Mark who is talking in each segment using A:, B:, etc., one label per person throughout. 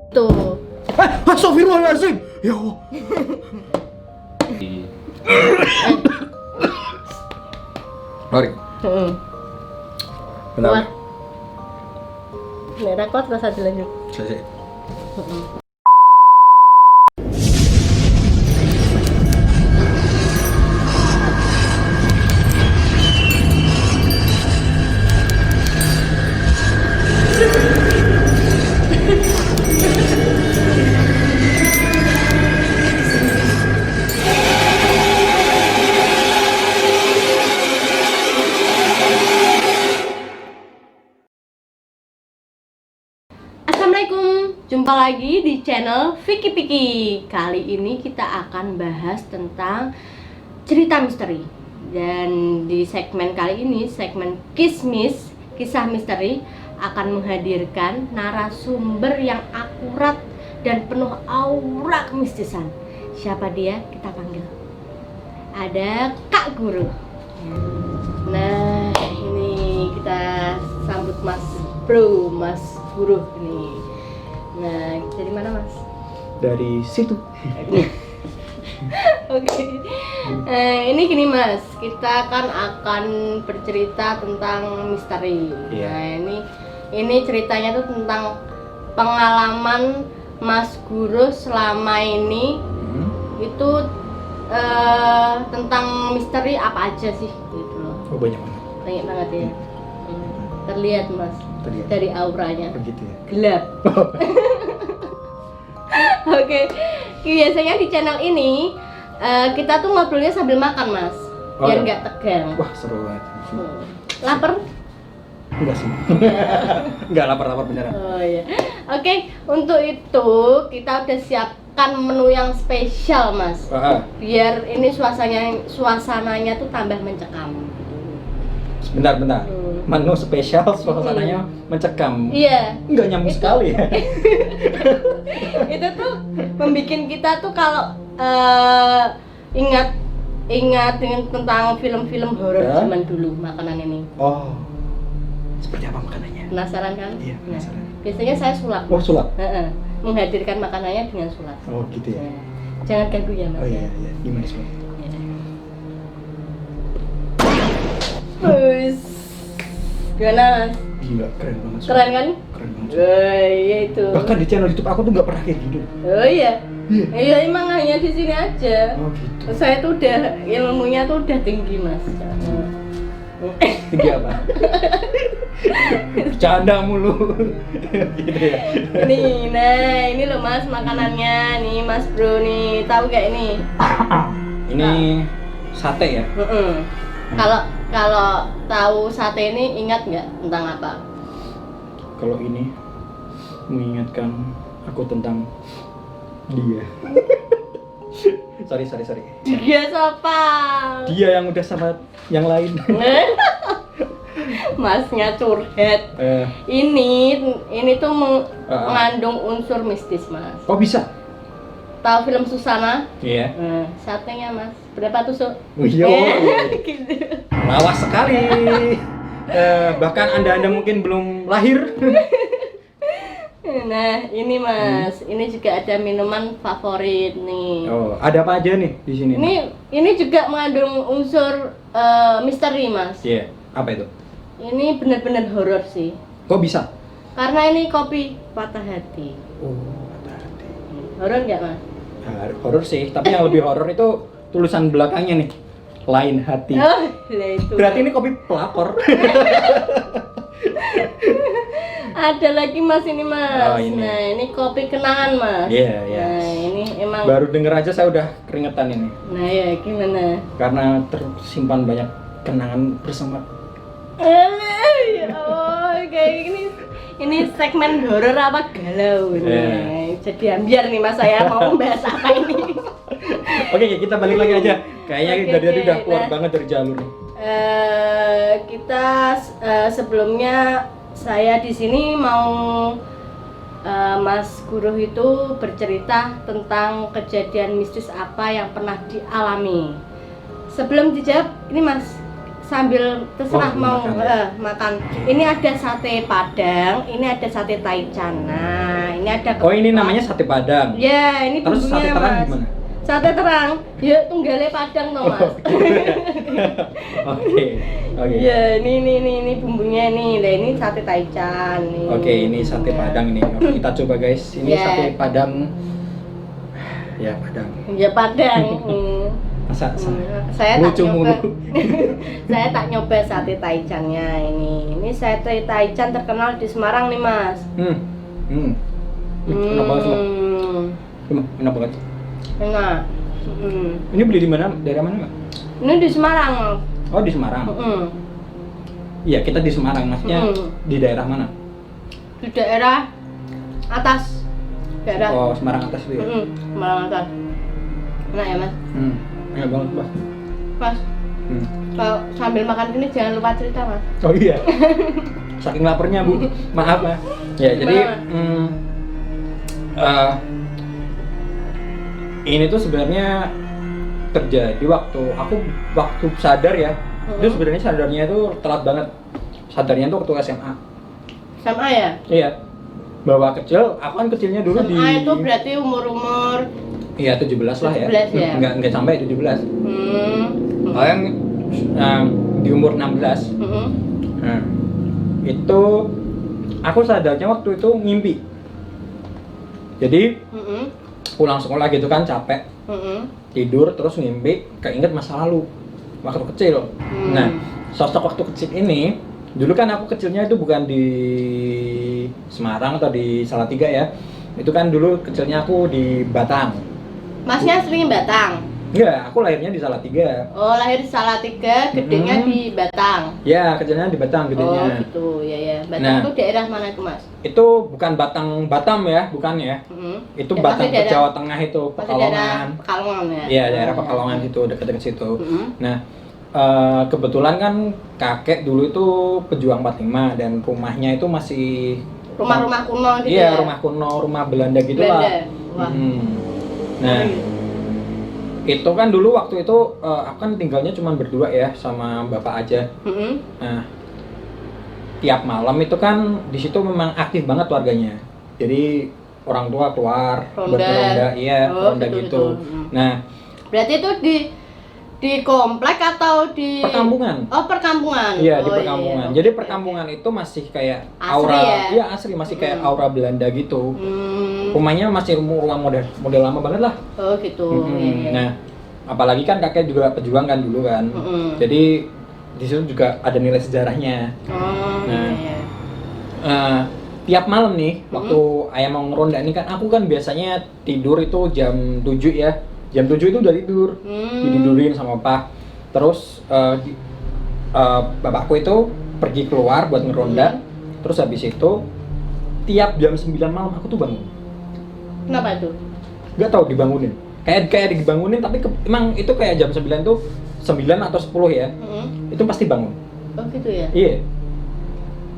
A: Tuh.
B: Astagfirullahaladzim. Ya Allah. Mari. Bentar.
A: Kuat. Nek ra kuat rasa dilanjut.
B: Selesai.
A: Assalamualaikum, jumpa lagi di channel Vicky Piki. Kali ini kita akan bahas tentang cerita misteri. Dan di segmen kali ini, segmen Kismis, kisah misteri, akan menghadirkan narasumber yang akurat dan penuh aura kemistisan. Siapa dia? Kita panggil. Ada Kak Guru. Nah, ini kita sambut Mas Guru ini. Nah, dari mana Mas?
B: Dari situ.
A: Oke. Ini gini Mas, kita kan akan bercerita tentang misteri.
B: Iya.
A: Nah, ini ceritanya tuh tentang pengalaman Mas Guru selama ini. Itu tentang misteri apa aja sih gitu loh.
B: Oh, banyak banget.
A: Banyak banget ya. Terlihat Mas.
B: Terlihat.
A: Dari auranya.
B: Begitu ya.
A: Gelap. Oke. Biasanya di channel ini kita tuh ngobrolnya sambil makan Mas,
B: Oh,
A: biar
B: iya.
A: nggak tegang.
B: Wah, seru banget.
A: Lapar?
B: Enggak sih. Enggak lapar-lapar beneran.
A: Oh iya. Oke, untuk itu kita udah siapkan menu yang spesial Mas, biar ini suasananya tuh tambah mencekam.
B: Bentar.
A: Hmm.
B: Menu spesial suasananya mencekam.
A: Iya.
B: Enggak nyambung sekali ya.
A: Itu tuh membikin kita tuh kalau ingat dengan tentang film-film horor
B: Ya.
A: zaman dulu makanan ini.
B: Oh. Seperti apa makanannya?
A: Penasaran kan?
B: Iya, penasaran.
A: Biasanya saya sulap.
B: Oh, sulap.
A: Heeh. Menghadirkan makanannya dengan sulap.
B: Oh, gitu ya.
A: Nah, jangan ganggu ya Mas.
B: Oh iya. Gimana sih?
A: Wes. Gimana Mas?
B: Gila, keren banget.
A: Keren kan?
B: Keren banget.
A: Iya itu.
B: Bahkan di channel YouTube aku tuh nggak pernah kayak gitu.
A: Oh iya.
B: Iya.
A: Iya emang hanya di sini aja.
B: Oh gitu.
A: Saya tuh udah ilmunya tuh udah tinggi Mas.
B: Tinggi apa? Bercanda mulu. Gitu ya.
A: Ini loh Mas makanannya nih Mas Bro nih, tahu gak ini?
B: Ini sate ya?
A: Kalau tahu sate ini ingat nggak tentang apa?
B: Kalau ini mengingatkan aku tentang dia. sorry.
A: Dia siapa?
B: Dia yang udah sama yang lain.
A: Masnya curhat. Ini tuh mengandung unsur mistis Mas.
B: Oh bisa?
A: Tahu film Susana?
B: Iya.
A: Satenya Mas, berapa tusuk?
B: Iya.
A: Gitu.
B: Lawas sekali. Bahkan anda mungkin belum lahir.
A: Nah ini Mas, ini juga ada minuman favorit nih.
B: Oh, ada apa aja nih di sini?
A: Ini juga mengandung unsur misteri Mas.
B: Iya. Apa itu?
A: Ini benar-benar horor sih.
B: Kok bisa?
A: Karena ini kopi patah hati.
B: Oh, hati-hati.
A: Horor nggak Mas?
B: Horor sih, tapi yang lebih horor itu tulisan belakangnya nih. Lain hati.
A: Oh, lah itu.
B: Berarti ini kopi pelapor.
A: Ada lagi Mas ini Mas.
B: Oh, ini.
A: Nah ini kopi kenangan Mas.
B: Iya.
A: Nah ini emang.
B: Baru denger aja saya udah keringetan ini.
A: Nah ya gimana?
B: Karena tersimpan banyak kenangan bersama.
A: Ya Allah, kayak gini. Ini segmen horor apa galau ini.
B: Yeah.
A: Jadi ambiar nih Mas, saya mau membahas apa ini.
B: Oke, kita balik lagi aja. Kayaknya
A: Oke,
B: dari tadi udah
A: oke,
B: keluar
A: nah.
B: banget dari jalur nih.
A: Kita sebelumnya saya di sini mau Mas Guru itu bercerita tentang kejadian mistis apa yang pernah dialami. Sebelum dijawab, ini Mas, sambil terserah
B: Oh,
A: mau
B: makan ya?
A: makan. Ini ada sate Padang, ini ada sate Taichan. Nah, ini ada
B: Oh, ini
A: ketupat.
B: namanya sate Padang.
A: Ya, ini
B: Terus
A: bumbunya
B: sate terang
A: Mas.
B: gimana?
A: Sate terang, ya tunggale Padang toh Mas.
B: Oke. Oke.
A: Ya, ini bumbunya nih. Nah, ini sate Taichan nih.
B: Oke, ini sate
A: Ya.
B: Padang ini. Oke, kita coba guys. Ini
A: Ya.
B: sate Padang. Ya, Padang.
A: Ya Padang.
B: Masa
A: Saya tak
B: lucu
A: nyoba.
B: mulu.
A: Saya tak nyoba sate Taichannya ini. Ini sate Taichan terkenal di Semarang nih Mas.
B: Enak banget loh. Enak banget.
A: Enak.
B: Ini beli di mana? Dari mana, Mbak?
A: Ini di Semarang.
B: Oh, di Semarang. Iya, kita di Semarang. Maksudnya di daerah mana?
A: Di daerah atas. Daerah.
B: Oh, Semarang atas itu ya.
A: Semarang atas. Enak ya Mas.
B: Enak banget, Mbak.
A: Mas, kalau sambil makan ini jangan lupa cerita Mas.
B: Oh iya. Saking laparnya, Bu. Maaf, Mas. Ya, jadi ini tuh sebenarnya terjadi waktu sadar ya. Itu sebenarnya sadarnya itu telat banget. Sadarnya tuh waktu SMA.
A: SMA ya?
B: Iya. Bahwa kecil, aku kan kecilnya dulu di
A: SMA itu berarti umur-umur
B: iya 17 lah ya.
A: 17 ya?
B: Enggak sampai 17. Yang di umur 16. Nah, itu aku sadarnya waktu itu ngimpi. Jadi pulang sekolah gitu kan capek, tidur terus ngimpi, keinget masa lalu waktu kecil. Nah, sosok waktu kecil ini, dulu kan aku kecilnya itu bukan di Semarang atau di Salatiga ya. Itu kan dulu kecilnya aku di Batang.
A: Masnya sering Batang?
B: Iya, aku lahirnya di Salatiga.
A: Oh, lahir di Salatiga, gedenya di Batang.
B: Ya, kecilnya di Batang gedenya.
A: Oh, gitu. Ya. Batang
B: Nah,
A: itu daerah mana itu, Mas?
B: Itu bukan Batam ya, bukan ya. Itu
A: Ya,
B: Batang
A: masih
B: ke
A: daerah-
B: Jawa Tengah itu,
A: Masih daerah
B: Pekalongan.
A: Pekalongan ya?
B: Iya, daerah Pekalongan itu, dekat-dekat situ. Nah, kebetulan kan kakek dulu itu pejuang 45 dan rumahnya itu masih
A: Rumah-rumah kuno gitu
B: iya,
A: ya?
B: rumah kuno, rumah Belanda gitu
A: Belanda?
B: lah.
A: Wah.
B: Nah, itu kan dulu waktu itu aku kan tinggalnya cuma berdua ya sama bapak aja. Nah, tiap malam itu kan di situ memang aktif banget warganya. Jadi orang tua keluar buat ronda, iya,
A: Oh,
B: ronda gitu. Nah,
A: berarti itu di komplek atau di
B: perkampungan.
A: Oh, perkampungan.
B: Iya, di
A: Oh,
B: perkampungan.
A: iya.
B: Jadi
A: Oke,
B: perkampungan itu masih kayak
A: Asri
B: aura,
A: ya?
B: iya asli masih kayak aura Belanda gitu.
A: oke.
B: Rumahnya masih rumah model lama banget lah.
A: Oh, gitu. Iya.
B: Nah, apalagi kan kakek juga pejuang kan dulu kan. Jadi di situ juga ada nilai sejarahnya.
A: Oh,
B: Nah,
A: iya.
B: Tiap malam nih, waktu ayah mau ngeronda ini kan, aku kan biasanya tidur itu jam 7 ya. Jam 7 itu udah tidur, ditidurin sama papa. Terus bapakku itu pergi keluar buat ngeronda. Terus habis itu tiap jam 9 malam aku tuh bangun.
A: Kenapa itu?
B: Gak tahu dibangunin. Kayak dibangunin tapi emang itu kayak jam 9 tuh 9 atau 10 ya. Itu pasti bangun.
A: Oh, gitu ya.
B: Iya.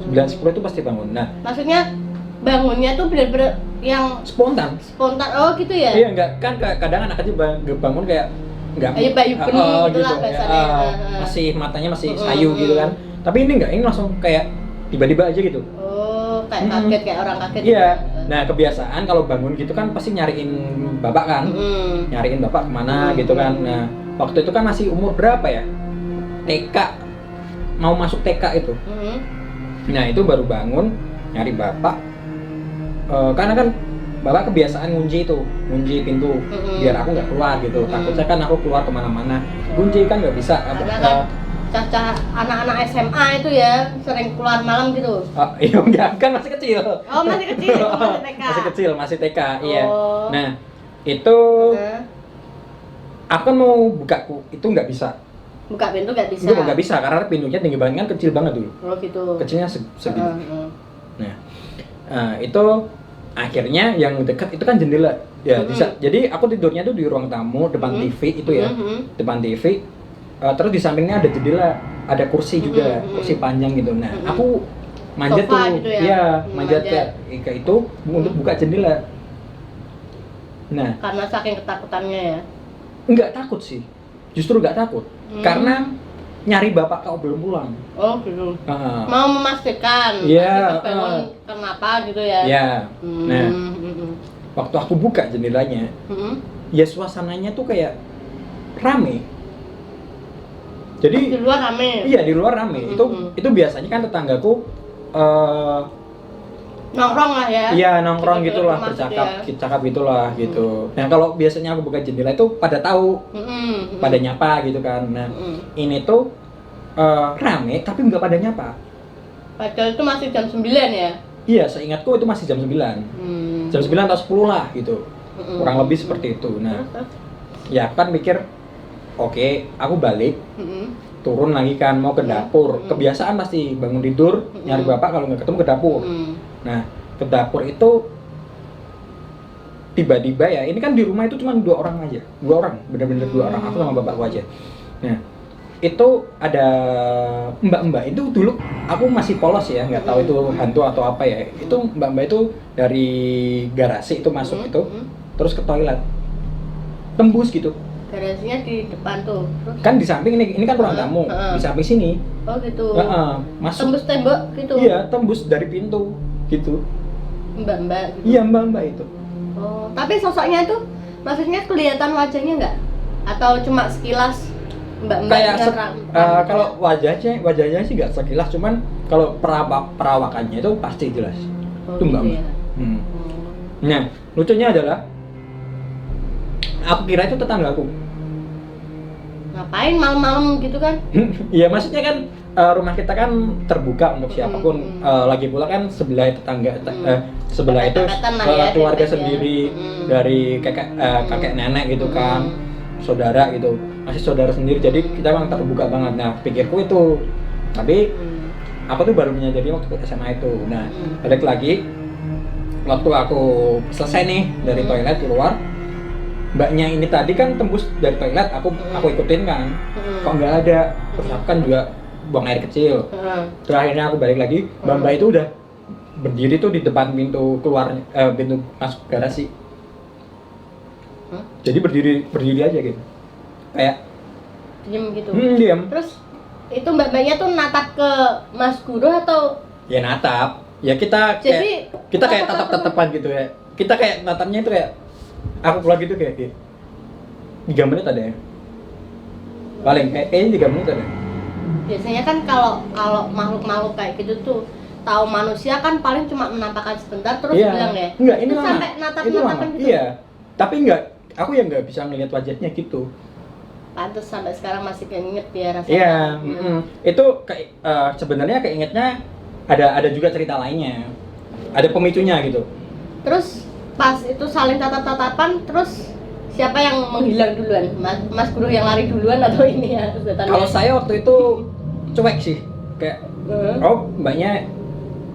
B: 9-10 itu pasti bangun. Nah,
A: Maksudnya bangunnya tuh bener-bener yang
B: spontan.
A: spontan. Oh, gitu ya.
B: Iya, enggak kan kadang anak kecil bangun kayak enggak
A: Ayo bayu bening itulah bahasanya.
B: masih matanya masih sayu gitu kan. Tapi ini enggak, ini langsung kayak tiba-tiba aja gitu.
A: Oh, kayak kaget, kayak orang kaget.
B: Iya.
A: gitu.
B: Nah, kebiasaan kalau bangun gitu kan pasti nyariin bapak kan. Nyariin bapak kemana gitu kan. Nah, waktu itu kan masih umur berapa ya? TK. Mau masuk TK itu. Nah, itu baru bangun nyari bapak. Karena kan bapak kebiasaan ngunci pintu biar aku nggak keluar gitu. Takutnya kan aku keluar kemana-mana. Kunci kan nggak bisa.
A: Karena kan caca anak-anak SMA itu ya sering keluar malam gitu.
B: Iya enggak, kan masih kecil.
A: Oh, masih kecil, masih TK.
B: Masih kecil, masih TK, iya.
A: Oh.
B: Nah, itu aku kan mau buka itu nggak bisa.
A: Buka pintu nggak bisa.
B: Itu nggak bisa karena pintunya tinggi banget kan, kecil banget dulu.
A: Oh, gitu.
B: Kecilnya segini. Nah, itu akhirnya yang dekat itu kan jendela. Ya, bisa. Jadi aku tidurnya tuh di ruang tamu depan TV itu ya. Depan TV. Terus di sampingnya ada jendela, ada kursi juga, kursi panjang gitu. Nah, aku manjat
A: Sofa
B: tuh,
A: gitu ya?
B: iya, manjat ke itu untuk buka jendela. Nah,
A: Karena saking ketakutannya ya.
B: nggak takut sih, justru nggak takut, karena nyari bapak kau belum pulang.
A: Oh gitu.
B: Heeh.
A: Mau memastikan
B: Iya,
A: tadi kebangun kenapa gitu ya.
B: Ya. Nah,
A: Hmm.
B: waktu aku buka jendelanya, ya suasananya tuh kayak rame. Jadi
A: Di luar rame.
B: iya, di luar rame. Itu biasanya kan tetanggaku
A: Nongkrong lah ya.
B: iya nongkrong
A: Gitu,
B: gitulah,
A: masuk
B: bercakap gitulah gitu. Nah kalau biasanya aku buka jendela itu pada tahu, pada nyapa gitu kan. Nah ini tuh rame tapi nggak pada nyapa.
A: Padahal itu masih jam 9 ya.
B: Iya, seingatku itu masih jam 9. Jam 9 atau 10 lah gitu. Kurang lebih seperti itu. Nah, ya kan mikir oke, aku balik. Turun lagi kan mau ke dapur. Kebiasaan pasti bangun tidur nyari bapak, kalau nggak ketemu ke dapur. Nah, ke dapur itu tiba-tiba ya, ini kan di rumah itu cuma 2 orang aja. 2 orang, bener-bener 2 orang, aku sama bapakku aja. Nah, itu ada mbak-mbak itu dulu aku masih polos ya, nggak tahu itu hantu atau apa ya. Itu mbak-mbak itu dari garasi itu masuk itu, terus ke toilet. Tembus gitu.
A: Garasinya di depan tuh. Terus?
B: Kan di samping ini kan ruang tamu, di samping sini.
A: Oh gitu.
B: Masuk.
A: Tembus tembok gitu.
B: Iya, tembus dari pintu gitu.
A: Mbak-mbak gitu.
B: Iya, mbak-mbak itu.
A: Oh, tapi sosoknya itu maksudnya kelihatan wajahnya nggak? Atau cuma sekilas mbak-mbak
B: Kayak
A: nyerang?
B: kalau wajahnya sih nggak sekilas, cuman kalau perawakannya itu pasti jelas.
A: Oh,
B: Itu mbak-mbak.
A: gitu ya?
B: Nah, lucunya adalah aku kira itu tetanggaku.
A: Ngapain malam-malam gitu kan?
B: Iya, maksudnya kan rumah kita kan terbuka untuk siapapun. Lagi pula kan sebelah tetangga, sebelah itu
A: ya,
B: keluarga
A: ya.
B: sendiri dari kakek nenek gitu kan, saudara gitu, masih saudara sendiri. Jadi kita memang terbuka banget. Nah, pikirku itu. Tapi aku tuh baru menyadari waktu SMA itu. Nah, balik lagi waktu aku selesai nih dari toilet keluar. Mbaknya ini tadi kan tembus dari toilet, aku ikutin kan, kok nggak ada, terus aku kan juga buang air kecil. Terakhirnya aku balik lagi, mbak itu udah berdiri tuh di depan pintu keluar, pintu masuk garasi. Jadi berdiri aja gitu, kayak
A: diem gitu.
B: Diam.
A: Terus itu mbak-mbaknya tuh natap ke Mas Guru atau?
B: Ya natap, ya kita kayak tatap-tatapan gitu ya. Kita kayak natapnya itu kayak aku keluar gitu kayak 3 menit ada ya, paling kayaknya 3 menit ada.
A: Biasanya kan kalau makhluk-makhluk kayak gitu tuh tahu manusia kan paling cuma menampakkan sebentar terus bilang ya.
B: Enggak, ini
A: terus
B: lama.
A: sampai natap-natapan gitu.
B: Iya, tapi aku yang nggak bisa ngelihat wajahnya gitu.
A: Pantes sampai sekarang masih keinget ya rasanya.
B: Iya, itu sebenarnya keingetnya ada juga cerita lainnya, ada pemicunya gitu.
A: Terus pas itu saling tatap-tatapan, terus siapa yang menghilang duluan? Mas Guru yang lari duluan atau ini ya setannya?
B: Kalau saya waktu itu cuek sih, kayak mbaknya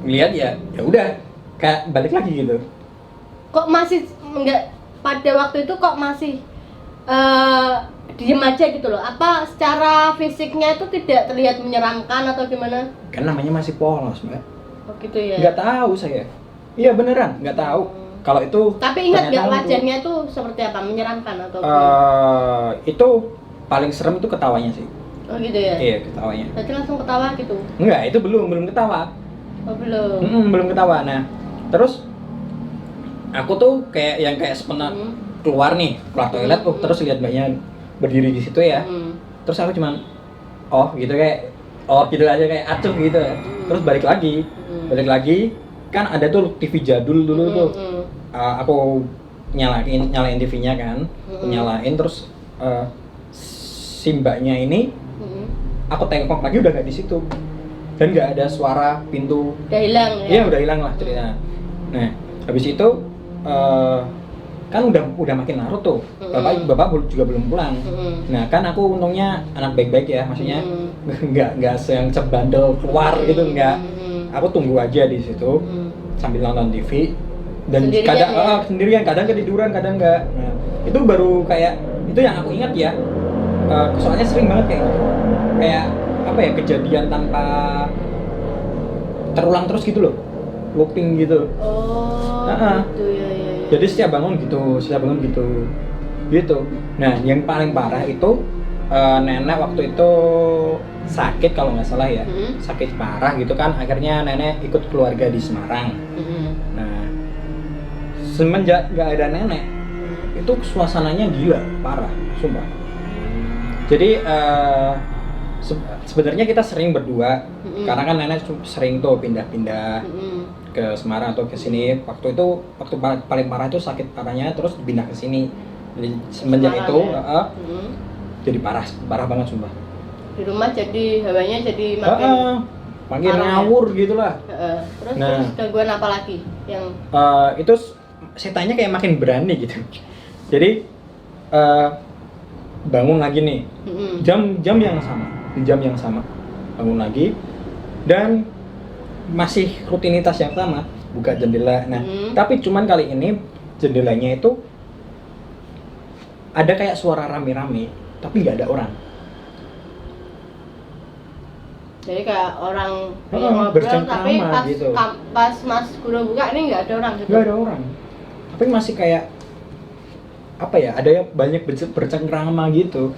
B: ngeliat ya udah kayak balik lagi gitu.
A: Kok masih enggak pada waktu itu kok masih diem aja gitu loh? Apa secara fisiknya itu tidak terlihat menyeramkan atau gimana?
B: Kan namanya masih polos, Mbak.
A: Oh gitu ya.
B: Nggak tahu saya. Iya beneran, nggak tahu. Kalau itu.
A: Tapi ingat nggak wajahnya tuh seperti apa? Menyeramkan atau?
B: Itu paling serem itu ketawanya sih.
A: Oh gitu ya.
B: Iya, ketawanya.
A: Berarti langsung ketawa gitu?
B: Enggak, itu belum ketawa.
A: Oh belum.
B: Belum ketawa. Nah, terus aku tuh kayak sepenat keluar toilet, terus lihat mbaknya berdiri di situ ya. Terus aku cuman gitu kayak gitu aja, kayak acuh gitu ya. Terus balik lagi kan ada tuh TV jadul dulu tuh. Aku nyalain TV-nya kan, aku nyalain terus si mbaknya ini aku tengok lagi udah nggak di situ dan nggak ada suara pintu.
A: Udah hilang ya?
B: Iya udah hilang lah ceritanya. Nah habis itu kan udah makin larut tuh, bapak juga belum pulang. Nah kan aku untungnya anak baik-baik ya, maksudnya nggak yang cebandel keluar gitu, nggak. Aku tunggu aja di situ sambil nonton TV dan sendirian, kadang ketiduran, kadang nggak. Nah itu baru kayak itu yang aku ingat ya. Soalnya sering banget kayak apa ya, kejadian tanpa terulang terus gitu loh, looping gitu.
A: Gitu ya.
B: Jadi setiap bangun gitu. Nah yang paling parah itu nenek waktu itu sakit kalau nggak salah ya, sakit parah gitu kan, akhirnya nenek ikut keluarga di Semarang. Nah, semenjak nggak ada nenek, itu suasananya gila, parah, sumpah. Jadi sebenarnya kita sering berdua, karena kan nenek sering tuh pindah-pindah ke Semarang atau ke sini. Waktu paling parah itu sakit parahnya, terus pindah ke sini. Jadi semenjak
A: Semarang,
B: itu,
A: ya?
B: jadi parah banget sumpah.
A: Di rumah jadi hawanya jadi makin
B: ngawur gitulah.
A: Terus gangguan apa lagi yang
B: itu setannya kayak makin berani gitu. Jadi bangun lagi nih, jam yang sama bangun lagi, dan masih rutinitas yang sama, buka jendela. Nah, tapi cuman kali ini jendelanya itu ada kayak suara rame-rame, tapi nggak ada orang.
A: Jadi kayak orang
B: bercengkrama
A: tapi pas
B: gitu.
A: Pas Mas Guru buka ini nggak ada orang gitu.
B: Nggak ada orang, tapi masih kayak apa ya, ada yang banyak bercengkrama gitu.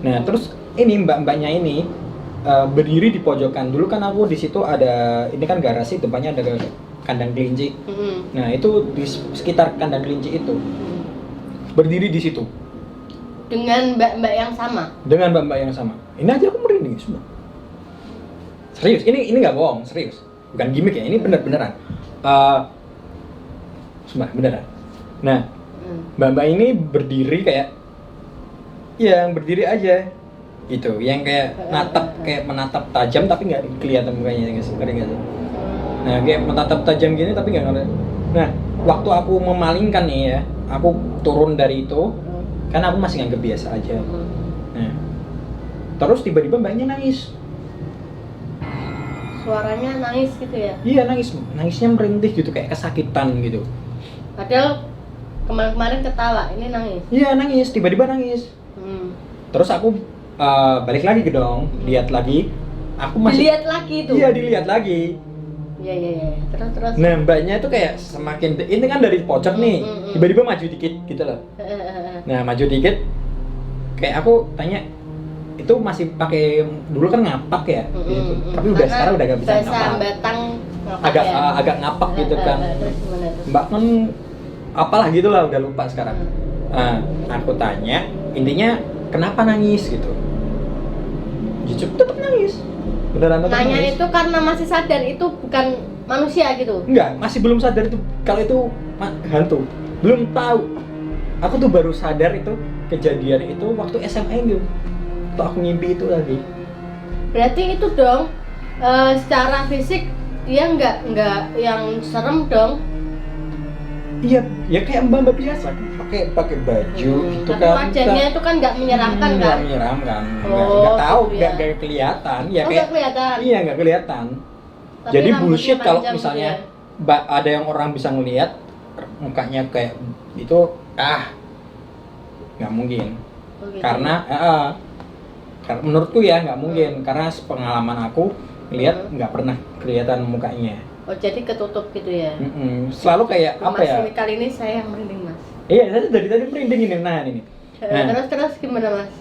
B: Nah, terus ini mbaknya ini berdiri di pojokan. Dulu kan aku di situ ada, ini kan garasi, depannya ada kandang kelinci. Nah, itu di sekitar kandang kelinci itu berdiri di situ.
A: Dengan mbak-mbak yang sama.
B: Dengan mbak-mbak yang sama. Ini aja aku merinding semua. Serius, ini nggak bohong, serius. Bukan gimmick ya, ini beneran. Sumpah, beneran. Nah, mbak-mbak ini berdiri kayak, yang berdiri aja gitu, yang kayak menatap tajam tapi nggak kelihatan mukanya, nggak sih? Nah, kayak menatap tajam gini tapi nggak kelihatan. Nah, waktu aku memalingkan nih ya, aku turun dari itu, karena aku masih nganggep biasa aja. Nah, terus tiba-tiba mbaknya nangis.
A: Suaranya nangis gitu ya?
B: Iya, nangisnya merintih gitu, kayak kesakitan gitu.
A: Padahal kemarin ketawa, ini nangis?
B: Iya, nangis, tiba-tiba nangis. Terus aku balik lagi dong, lihat lagi. Aku masih
A: dilihat lagi tuh?
B: Iya, dilihat lagi.
A: Iya. Terus.
B: Nah, mbaknya itu kayak semakin, ini kan dari pojok nih, tiba-tiba maju dikit gitu loh. Nah, maju dikit, kayak aku tanya, itu masih pakai, dulu kan ngapak ya, gitu. Tapi udah sekarang udah gak bisa ngapak.
A: Batang
B: agak ngapak gitu kan. Mbak kan apalah gitulah, udah lupa sekarang. Aku tanya, intinya kenapa nangis gitu. Jujur tetap nangis. Beneran tetap
A: nanya
B: nangis.
A: Itu karena masih sadar itu bukan manusia gitu?
B: Enggak, masih belum sadar itu kalau itu hantu. Belum tahu. Aku tuh baru sadar itu kejadian itu waktu SMA itu. Waktu aku ngimpi itu lagi.
A: Berarti itu dong secara fisik dia nggak yang serem dong?
B: Iya, ya kayak mbak biasa, pakai baju gitu
A: tapi
B: kan.
A: wajahnya itu kan nggak menyeramkan kan?
B: Nggak menyeramkan, nggak tahu,
A: gitu ya.
B: nggak kelihatan. Ya kayak
A: nggak kelihatan.
B: Iya, nggak kelihatan.
A: Tapi
B: jadi bullshit kalau
A: panjang
B: misalnya
A: gitu ya?
B: ada yang orang bisa ngelihat mukanya kayak itu, nggak mungkin.
A: Gitu.
B: Karena menurutku ya nggak mungkin, karena pengalaman aku ngelihat nggak pernah kelihatan mukanya.
A: Oh, jadi ketutup gitu ya?
B: Selalu kayak apa ya?
A: Mas, kali ini saya yang merinding, Mas.
B: Iya, saya dari tadi merinding ini. Nah, ini. Nah,
A: terus gimana, Mas?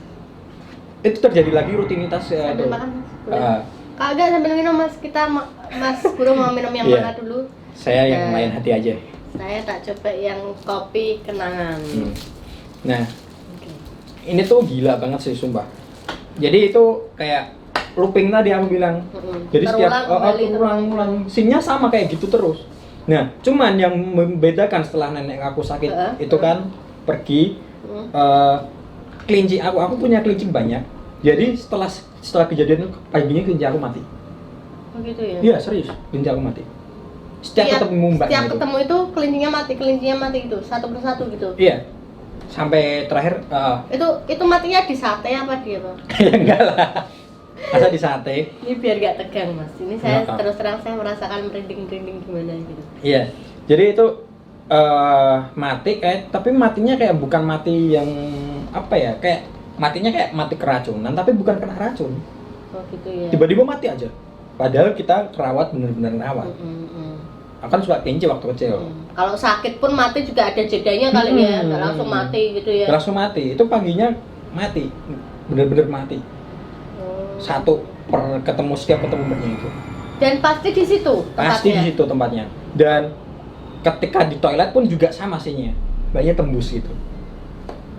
B: Itu terjadi lagi rutinitas ya.
A: Sambil makan, Mas. Kagak sambil minum, Mas. Mas Guru mau minum yang mana dulu?
B: Saya yang lain hati aja.
A: Saya tak coba yang kopi kenangan.
B: Nah, ini tuh gila banget sih, sumpah. Jadi itu kayak looping tadi aku bilang. Jadi setiap ulang scene-nya sama kayak gitu terus. Nah, cuman yang membedakan setelah nenek aku sakit itu kan pergi, kelinci aku punya kelinci banyak. Jadi setelah kejadian itu paginya kelinci aku mati.
A: Oh gitu ya?
B: Iya, serius, kelinci aku mati. Setiap ketemu mbaknya
A: setiap ketemu itu kelincinya mati gitu, satu persatu gitu.
B: Iya. Sampai terakhir
A: itu matinya di sate apa dia, Bang?
B: Enggak lah. Masa di sate?
A: Ini biar gak tegang, Mas. Ini saya terus terang saya merasakan merinding gimana gitu.
B: Iya. Jadi itu mati tapi matinya kayak bukan mati yang apa ya? Kayak matinya kayak mati keracunan tapi bukan kena racun.
A: Oh gitu ya.
B: Tiba-tiba mati aja. Padahal kita rawat bener-bener rawat. Akan suka kelinci waktu kecil.
A: Kalau sakit pun mati juga ada jedanya kali ya, nggak langsung mati gitu ya.
B: Langsung mati. Itu paginya mati. bener-bener mati. Satu setiap ketemu mbaknya itu.
A: Dan pasti di situ tempatnya.
B: Pasti di situ tempatnya. Dan ketika di toilet pun juga sama sihnya. Mbaknya tembus gitu.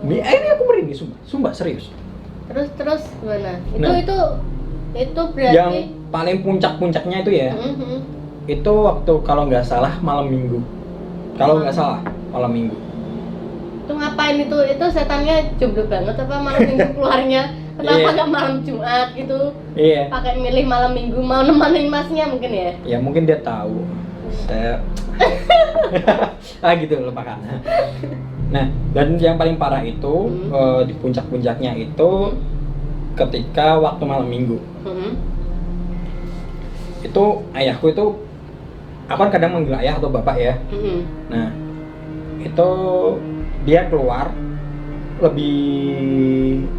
B: Ini aku merinding sumpah serius.
A: Terus gimana?
B: Nah.
A: Itu berarti
B: Yang paling puncaknya itu ya. Itu waktu kalau nggak salah malam Minggu. Kalau nggak salah malam Minggu.
A: Itu ngapain itu? Itu setannya jomblo banget apa malam Minggu keluarnya? Kenapa nggak malam Jumat gitu?
B: Iya.
A: Pakai milih malam Minggu mau nemenin masnya mungkin ya?
B: Ya mungkin dia tahu. Saya gitu lupakan. Nah, dan yang paling parah itu di puncak-puncaknya itu ketika waktu malam Minggu. Itu ayahku itu, aku kan kadang manggil ayah atau bapak ya. Nah, itu dia keluar lebih,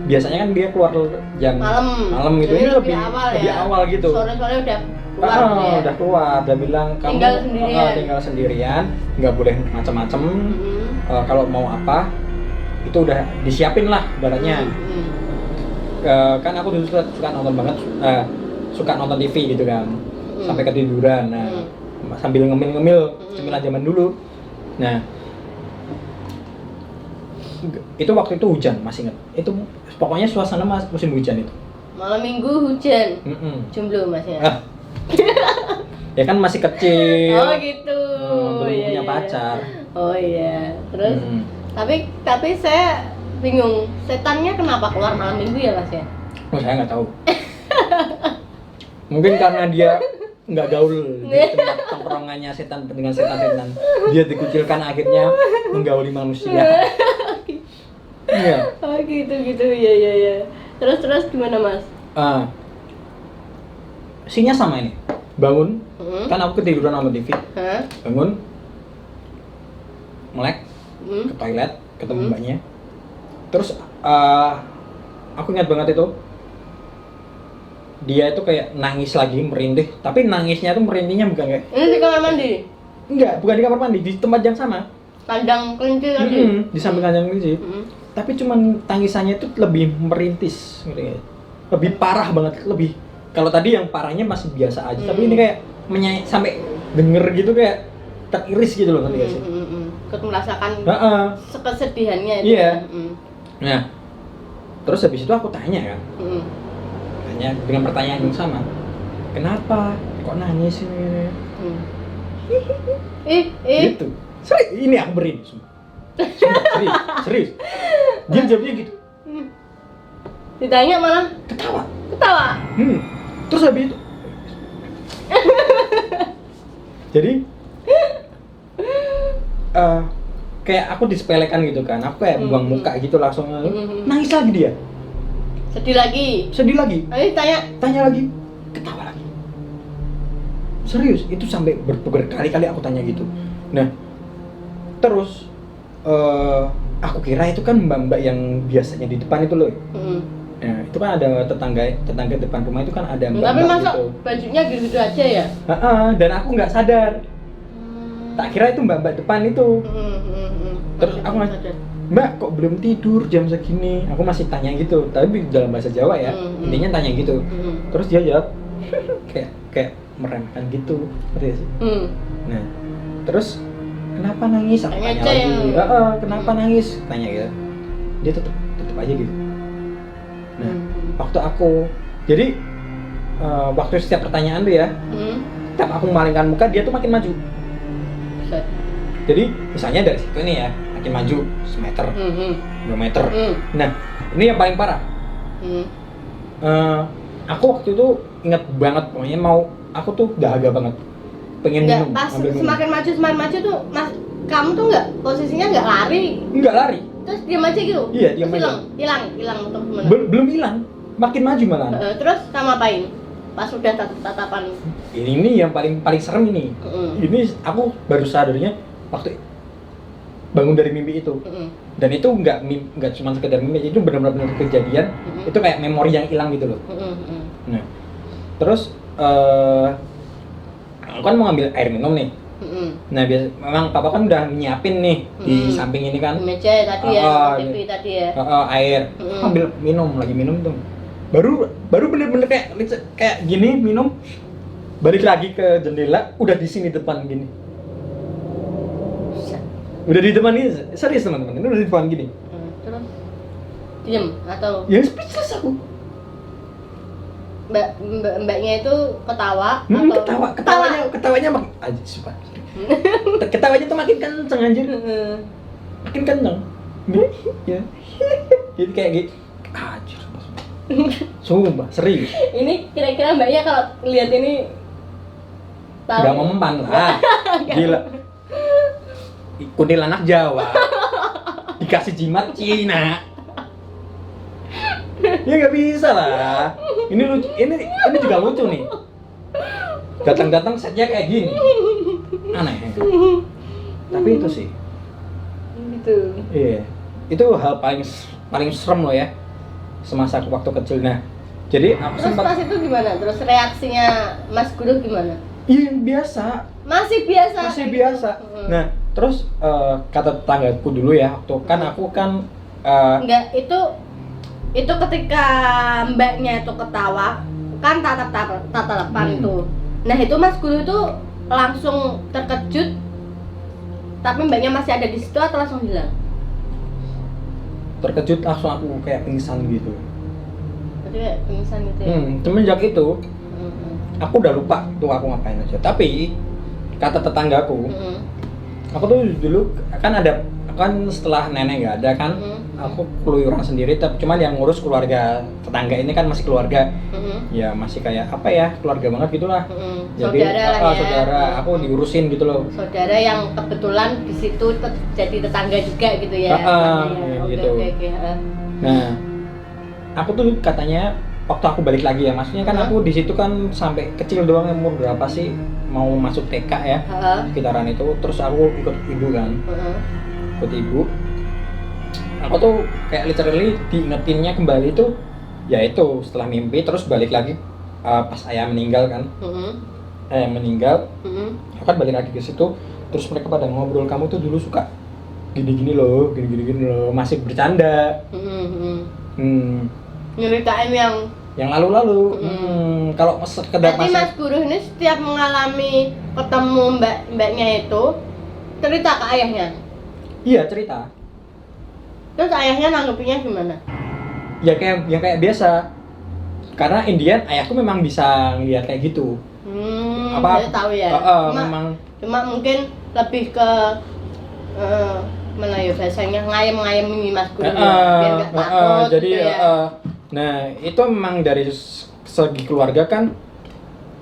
B: biasanya kan dia keluar jam malam gitu.
A: Jadi
B: Ini lebih awal gitu.
A: Sore-sore udah keluar ya?
B: Udah keluar, udah bilang kamu tinggal sendirian, nggak boleh macam-macam. Kalau mau apa itu udah disiapin lah ibaratnya. Kan aku dulu suka nonton banget, suka nonton TV gitu kan, sampai ketiduran. Nah, sambil ngemil cemilan zaman dulu. Nah, itu waktu itu hujan, masih inget. Itu pokoknya suasana musim hujan itu.
A: Malam Minggu hujan. Jomblo masnya.
B: Ya kan masih kecil.
A: Oh gitu.
B: Belum punya pacar.
A: Oh iya. Terus tapi saya bingung, setannya kenapa keluar malam Minggu ya Mas ya?
B: Oh, saya nggak tahu. Mungkin karena dia nggak gaul di tempat tongkrongannya setan dengan setan-setan. Dia dikucilkan akhirnya menggauli manusia. Iya.
A: Oh gitu ya. Terus gimana Mas?
B: Sinya sama ini. Bangun, kan aku ketiduran nonton TV. Bangun, melek, ke toilet, ketemu mbaknya. Terus aku ingat banget itu, dia itu kayak nangis lagi, merindih. Tapi nangisnya tuh merindihnya bukan kayak
A: ini di kamar mandi?
B: Enggak, bukan di kamar mandi, di tempat yang sama.
A: Kandang kelinci tadi?
B: Di samping kandang kelinci. Tapi cuman tangisannya itu lebih merintis, lebih parah banget, lebih. Kalau tadi yang parahnya masih biasa aja, tapi ini kayak sampai denger gitu kayak teriris gitu loh, ngerti gak sih?
A: Ikut merasakan kesedihannya itu.
B: Iya. Nah, terus habis itu aku tanya kan, tanya dengan pertanyaan yang sama, kenapa kok nangis ini? Gitu. Ini aku beri, serius. Dia jawabnya gitu.
A: Ditanya malah
B: ketawa. Terus habis itu jadi kayak aku disepelekan gitu kan, aku kayak buang muka gitu langsung nangis lagi dia.
A: Sedih lagi. Ayo
B: tanya lagi, ketawa lagi. Serius, itu sampai berkali-kali aku tanya gitu. Nah, terus aku kira itu kan mbak-mbak yang biasanya di depan itu loh. Nah, itu kan ada tetangga depan rumah itu kan ada mbak-mbak
A: tapi masa
B: gitu.
A: Bajunya gitu aja ya?
B: Dan aku nggak sadar. Tak kira itu mbak-mbak depan itu. Terus aku nanya, Mbak kok belum tidur jam segini? Aku masih tanya gitu, tapi dalam bahasa Jawa ya. Intinya tanya gitu. Terus dia jawab kayak meremehkan gitu, ngerti sih? Nah, terus kenapa nangis? Aku tanya lagi. Kenapa nangis? Tanya gitu. Dia tetep aja gitu. Nah, waktu aku jadi waktu setiap pertanyaan tuh ya, setiap aku memalingkan muka dia tuh makin maju. Jadi misalnya dari situ nih ya, makin maju semeter, 2 meter. Nah, ini yang paling parah. Aku waktu itu ingat banget, pokoknya aku tuh dahaga banget, pengen minum.
A: Pas semakin maju tuh, Mas, kamu tuh posisinya nggak lari?
B: Nggak lari.
A: Terus diam aja gitu?
B: Iya, diam aja.
A: Hilang untuk mana?
B: Belum hilang, makin maju malah.
A: Terus sama apain? Pas udah tatapan.
B: Ini yang paling serem ini. Ini aku baru sadarnya waktu bangun dari mimpi itu. Dan itu nggak cuma sekedar mimpi, itu benar-benar kejadian. Itu kayak memori yang hilang gitu loh. Nah, terus aku kan mau ngambil air minum nih. Nah biasa memang papa kan udah nyiapin nih di samping ini kan.
A: Di meja tadi ya, TV tadi ya.
B: Air. Ambil minum, lagi minum tuh. Baru bener-bener kayak gini minum. Balik lagi ke jendela, udah di sini depan gini. Udah di depan ini, serius teman-teman, ini udah di depan gini.
A: Terus diam atau?
B: Ya speechless aku.
A: Mbaknya itu ketawa atau?
B: Ketawanya makin aja sumpah. Ketawanya tuh makin kenceng anjir. Makin kenceng. Ya. Jadi kayak gitu. Anjir. Sumpah, serius.
A: Ini kira-kira mbaknya kalau lihat ini tahu.
B: Gak mau mempan lah. Gila. Kuntilanak Jawa. Dikasih jimat Cina. Ya nggak bisa lah. Ini lucu, ini juga lucu nih. Datang-datang setnya kayak gini. Aneh. Tapi itu sih.
A: Gitu.
B: Iya. Itu hal paling serem loh ya. Semasa aku waktu kecil. Nah, jadi aku
A: Terus pas itu gimana? Terus reaksinya Mas Guru gimana?
B: Iya, biasa.
A: Masih biasa.
B: Masih biasa. Nah, terus kata tetanggaku dulu ya, waktu kan aku kan
A: enggak, itu ketika mbaknya itu ketawa kan tatapan tuh. Nah itu Mas Guru itu langsung terkejut, tapi mbaknya masih ada di situ atau langsung hilang?
B: Terkejut, langsung aku kayak pingsan gitu.
A: Berarti kayak pingsan gitu ya?
B: Semenjak itu aku udah lupa tuh aku ngapain aja. Tapi kata tetanggaku, aku tuh dulu kan setelah nenek nggak ada kan, aku keluyuran sendiri. Tapi cuman yang ngurus keluarga tetangga ini kan masih keluarga, ya masih kayak apa ya, keluarga banget gitulah. Jadi saudara aku diurusin gitu loh.
A: Saudara yang kebetulan di situ jadi tetangga juga gitu ya.
B: Gitu.
A: Okay.
B: Nah, aku tuh katanya waktu aku balik lagi ya, maksudnya kan aku di situ kan sampai kecil doang, umur berapa sih, mau masuk TK ya, sekitaran itu. Terus aku ikut ibu kan. Ikut ibu, aku tuh kayak literally diingetinnya kembali tuh, ya itu setelah mimpi terus balik lagi pas ayah meninggal kan. Ayah meninggal, aku kan balik lagi ke situ. Terus mereka pada ngobrol, kamu tuh dulu suka gini-gini loh, gini loh, masih bercanda.
A: Nyeritain yang
B: lalu-lalu. Kalau sekedar
A: masih. Mas Guru ini setiap mengalami ketemu mbaknya itu cerita ke ayahnya.
B: Iya, cerita.
A: Terus ayahnya nanggepinnya gimana?
B: Ya kayak biasa. Karena Indian ayahku memang bisa ngeliat kayak gitu.
A: Saya tahu ya. Cuma mungkin lebih ke mana ya bahasanya, ngayem-ngayemi Mas Guru biar nggak takut.
B: Jadi gitu ya. Nah itu memang dari segi keluarga kan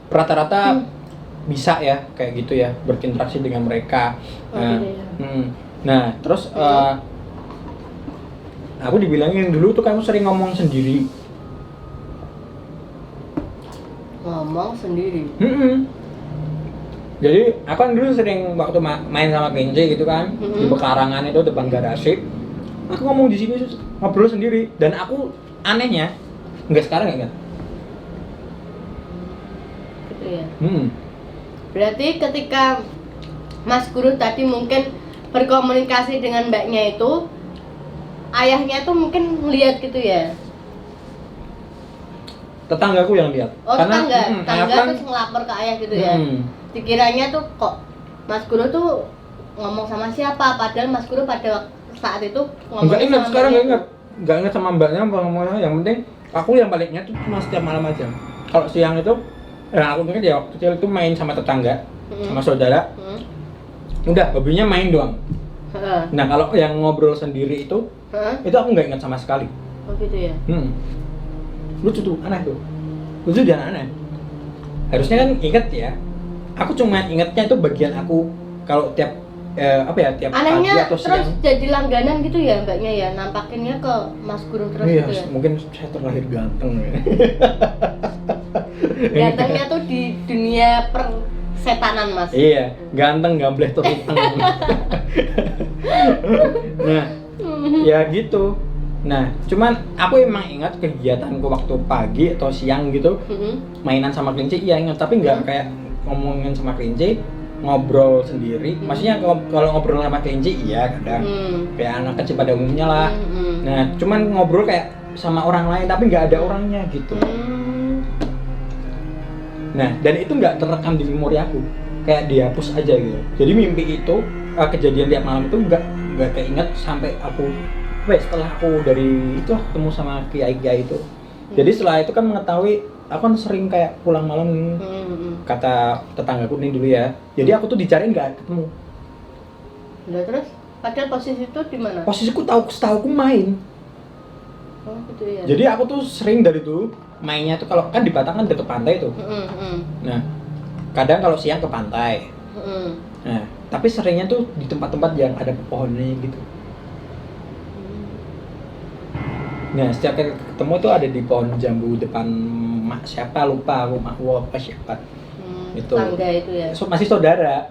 B: rata-rata bisa ya kayak gitu ya, berinteraksi dengan mereka. Nah terus aku dibilangin dulu tuh kamu sering ngomong sendiri.
A: Ngomong sendiri?
B: Jadi aku kan dulu sering waktu main sama kelinci gitu kan, di pekarangan itu depan garasi. Aku ngomong di sini ngobrol sendiri, dan aku anehnya nggak sekarang ya kan?
A: Gitu ya. Berarti ketika Mas Guru tadi mungkin berkomunikasi dengan mbaknya itu, ayahnya tuh mungkin melihat gitu ya?
B: Tetanggaku yang lihat.
A: Karena tetangga terus ngelapor ke ayah gitu ya? Dikiranya tuh kok Mas Guru tuh ngomong sama siapa, padahal Mas Guru pada saat itu ngomong
B: nggak ingat,
A: sama
B: sekarang nggak ingat sama mbaknya apa ngomongnya. Yang penting aku yang baliknya tuh cuma setiap malam aja. Kalau siang itu aku ingat ya waktu kecil itu main sama tetangga, sama saudara. Udah, hobinya main doang. Nah kalau yang ngobrol sendiri itu aku nggak ingat sama sekali.
A: Oh gitu ya?
B: Lucu tuh, aneh tuh. Lucu dan aneh. Harusnya kan inget ya. Aku cuma ingetnya itu bagian aku kalau tiap tiap
A: anehnya
B: pagi atau siang.
A: Terus jadi langganan gitu ya mbaknya ya, nampakinnya ke Mas Guru terus
B: gitu
A: ya?
B: Mungkin saya terlahir ganteng ya.
A: Gantengnya tuh di dunia persetanan Mas.
B: Iya, ganteng gambleh terutang. Nah, ya gitu. Nah, cuman aku emang ingat kegiatanku waktu pagi atau siang gitu, mainan sama kelinci, iya ingat, tapi nggak kayak ngomongin sama kelinci. ngobrol sendiri. Maksudnya kalau ngobrol sama kelinci iya kadang kayak anak kecil pada umumnya lah. Nah cuman ngobrol kayak sama orang lain tapi nggak ada orangnya gitu. Nah dan itu nggak terekam di memori aku, kayak dihapus aja gitu. Jadi mimpi itu kejadian tiap malam itu nggak keinget sampai aku setelah aku dari itu ketemu sama kiai itu. Jadi setelah itu kan mengetahui aku kan sering kayak pulang malam kata tetanggaku nih dulu ya. Jadi aku tuh dicariin nggak ketemu.
A: Udah terus padahal posisi itu di mana?
B: Posisiku setahuku main.
A: Oh gitu ya.
B: Jadi aku tuh sering dari dulu mainnya tuh kalau kan di Batang kan deket pantai tuh. Nah kadang kalau siang ke pantai. Nah tapi seringnya tuh di tempat-tempat yang ada pepohonannya gitu. Nah setiap kali ketemu tuh ada di pohon jambu depan mak siapa lupa aku mak apa siapa. Itu.
A: Tangga itu ya.
B: Masih saudara.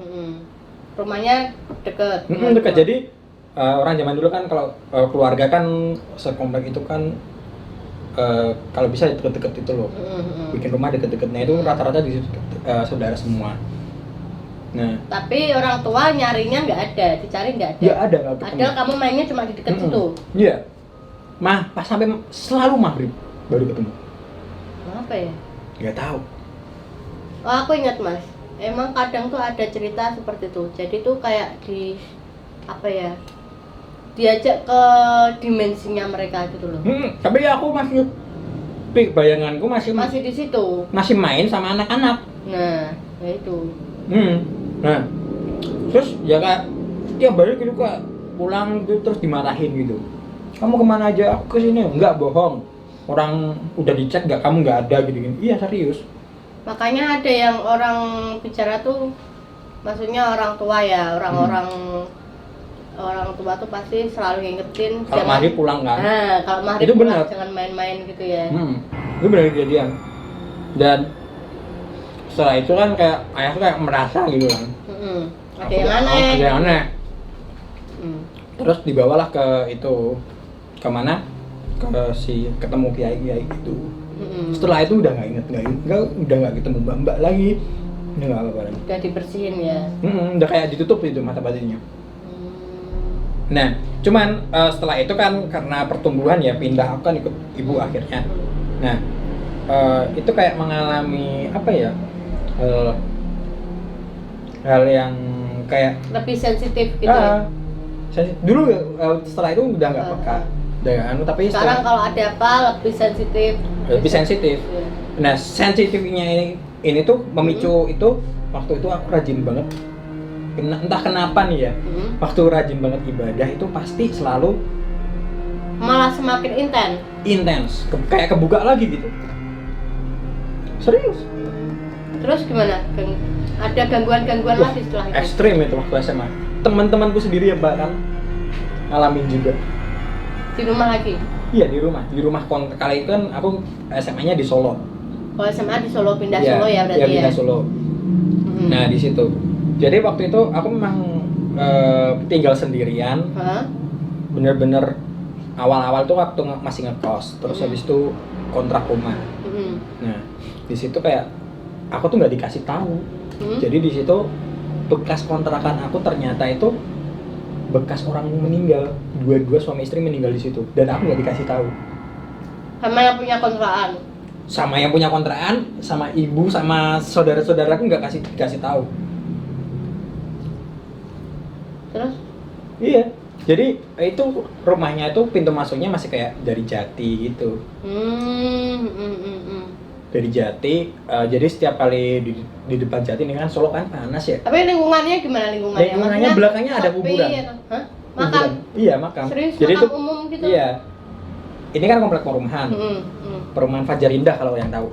A: Rumahnya deket.
B: Dekat. Jadi orang zaman dulu kan kalau keluarga kan sekomplek itu kan kalau bisa deket-deket itu loh. Bikin rumah deket-deketnya itu rata-rata di situ saudara semua. Nah,
A: tapi orang tua nyarinya nggak ada, dicari nggak ada.
B: Nggak ada, nggak ketemu.
A: Padahal kamu mainnya cuma di dekat situ.
B: Iya. Pas sampai selalu maghrib baru ketemu.
A: Apa ya?
B: Nggak tahu.
A: Oh aku ingat mas, emang kadang tuh ada cerita seperti itu. Jadi tuh kayak di apa ya? Diajak ke dimensinya mereka gitu loh.
B: Tapi aku masih bayanganku masih
A: di situ.
B: Masih main sama anak-anak.
A: Nah, ya itu.
B: Nah, terus ya kak tiap hari gitu kak pulang gitu terus dimarahin gitu. Kamu kemana aja? Aku kesini. Enggak, bohong. Orang udah dicek nggak kamu nggak ada gitu. Iya serius.
A: Makanya ada yang orang bicara tuh, maksudnya orang tua ya, orang-orang orang tua tuh pasti selalu ngingetin
B: kalau maghrib pulang kan.
A: Nah, kalau maghrib
B: itu
A: pulang
B: benar.
A: jangan main-main gitu ya.
B: Itu benar kejadian. Dan setelah itu kan kayak ayahku kayak merasa gitu kan.
A: Ada yang aneh.
B: Ada yang aneh. Terus dibawalah ke itu kemana? Ke si ketemu kiai gitu. Setelah itu udah nggak udah nggak ketemu mbak lagi. Udah nggak apa-apa lagi.
A: Udah dibersihin ya.
B: Udah kayak ditutup itu mata batinnya. Nah, cuman setelah itu kan karena pertumbuhan ya pindah aku kan ikut ibu akhirnya. Nah, itu kayak mengalami apa ya? Hal yang kayak
A: lebih sensitif gitu.
B: Dulu setelah itu udah nggak peka. Tapi
A: sekarang kalau ada apa lebih sensitif.
B: Lebih sensitif. Yeah. Nah, sensitifnya ini tuh memicu itu waktu itu aku rajin banget. Entah kenapa nih ya, waktu rajin banget ibadah itu pasti selalu
A: malah semakin
B: intens, kayak kebuka lagi gitu. Serius.
A: Terus gimana? Ada gangguan-gangguan lagi setelah itu?
B: Ekstrim itu waktu SMA. Teman-temanku sendiri ya bahkan ngalamin juga.
A: Di rumah lagi?
B: Iya di rumah kali itu kan aku SMA-nya di Solo.
A: Oh SMA di Solo, pindah Solo ya berarti ya?
B: Iya pindah Solo. Nah di situ. Jadi waktu itu aku memang tinggal sendirian. Bener-bener awal-awal tuh waktu masih ngekos, terus habis itu kontrak rumah. Nah di situ kayak aku tuh nggak dikasih tahu. Jadi di situ bekas kontrakan aku ternyata itu bekas orang meninggal, dua suami istri meninggal di situ, dan aku nggak dikasih tahu.
A: Sama yang punya kontrakan?
B: Sama yang punya kontrakan, sama ibu, sama saudara-saudaraku nggak dikasih tahu. Terus? Iya, jadi itu rumahnya itu pintu masuknya masih kayak dari jati gitu. Dari jati, jadi setiap kali di depan jati ini kan Solo kan panas ya.
A: Tapi lingkungannya gimana lingkungannya?
B: Lingkungannya belakangnya ada kuburan.
A: Hah? Makam?
B: Iya makam.
A: Serius,
B: jadi
A: makam
B: itu
A: umum gitu?
B: Iya. Ini kan komplek perumahan. Perumahan Fajar Indah kalau yang tahu.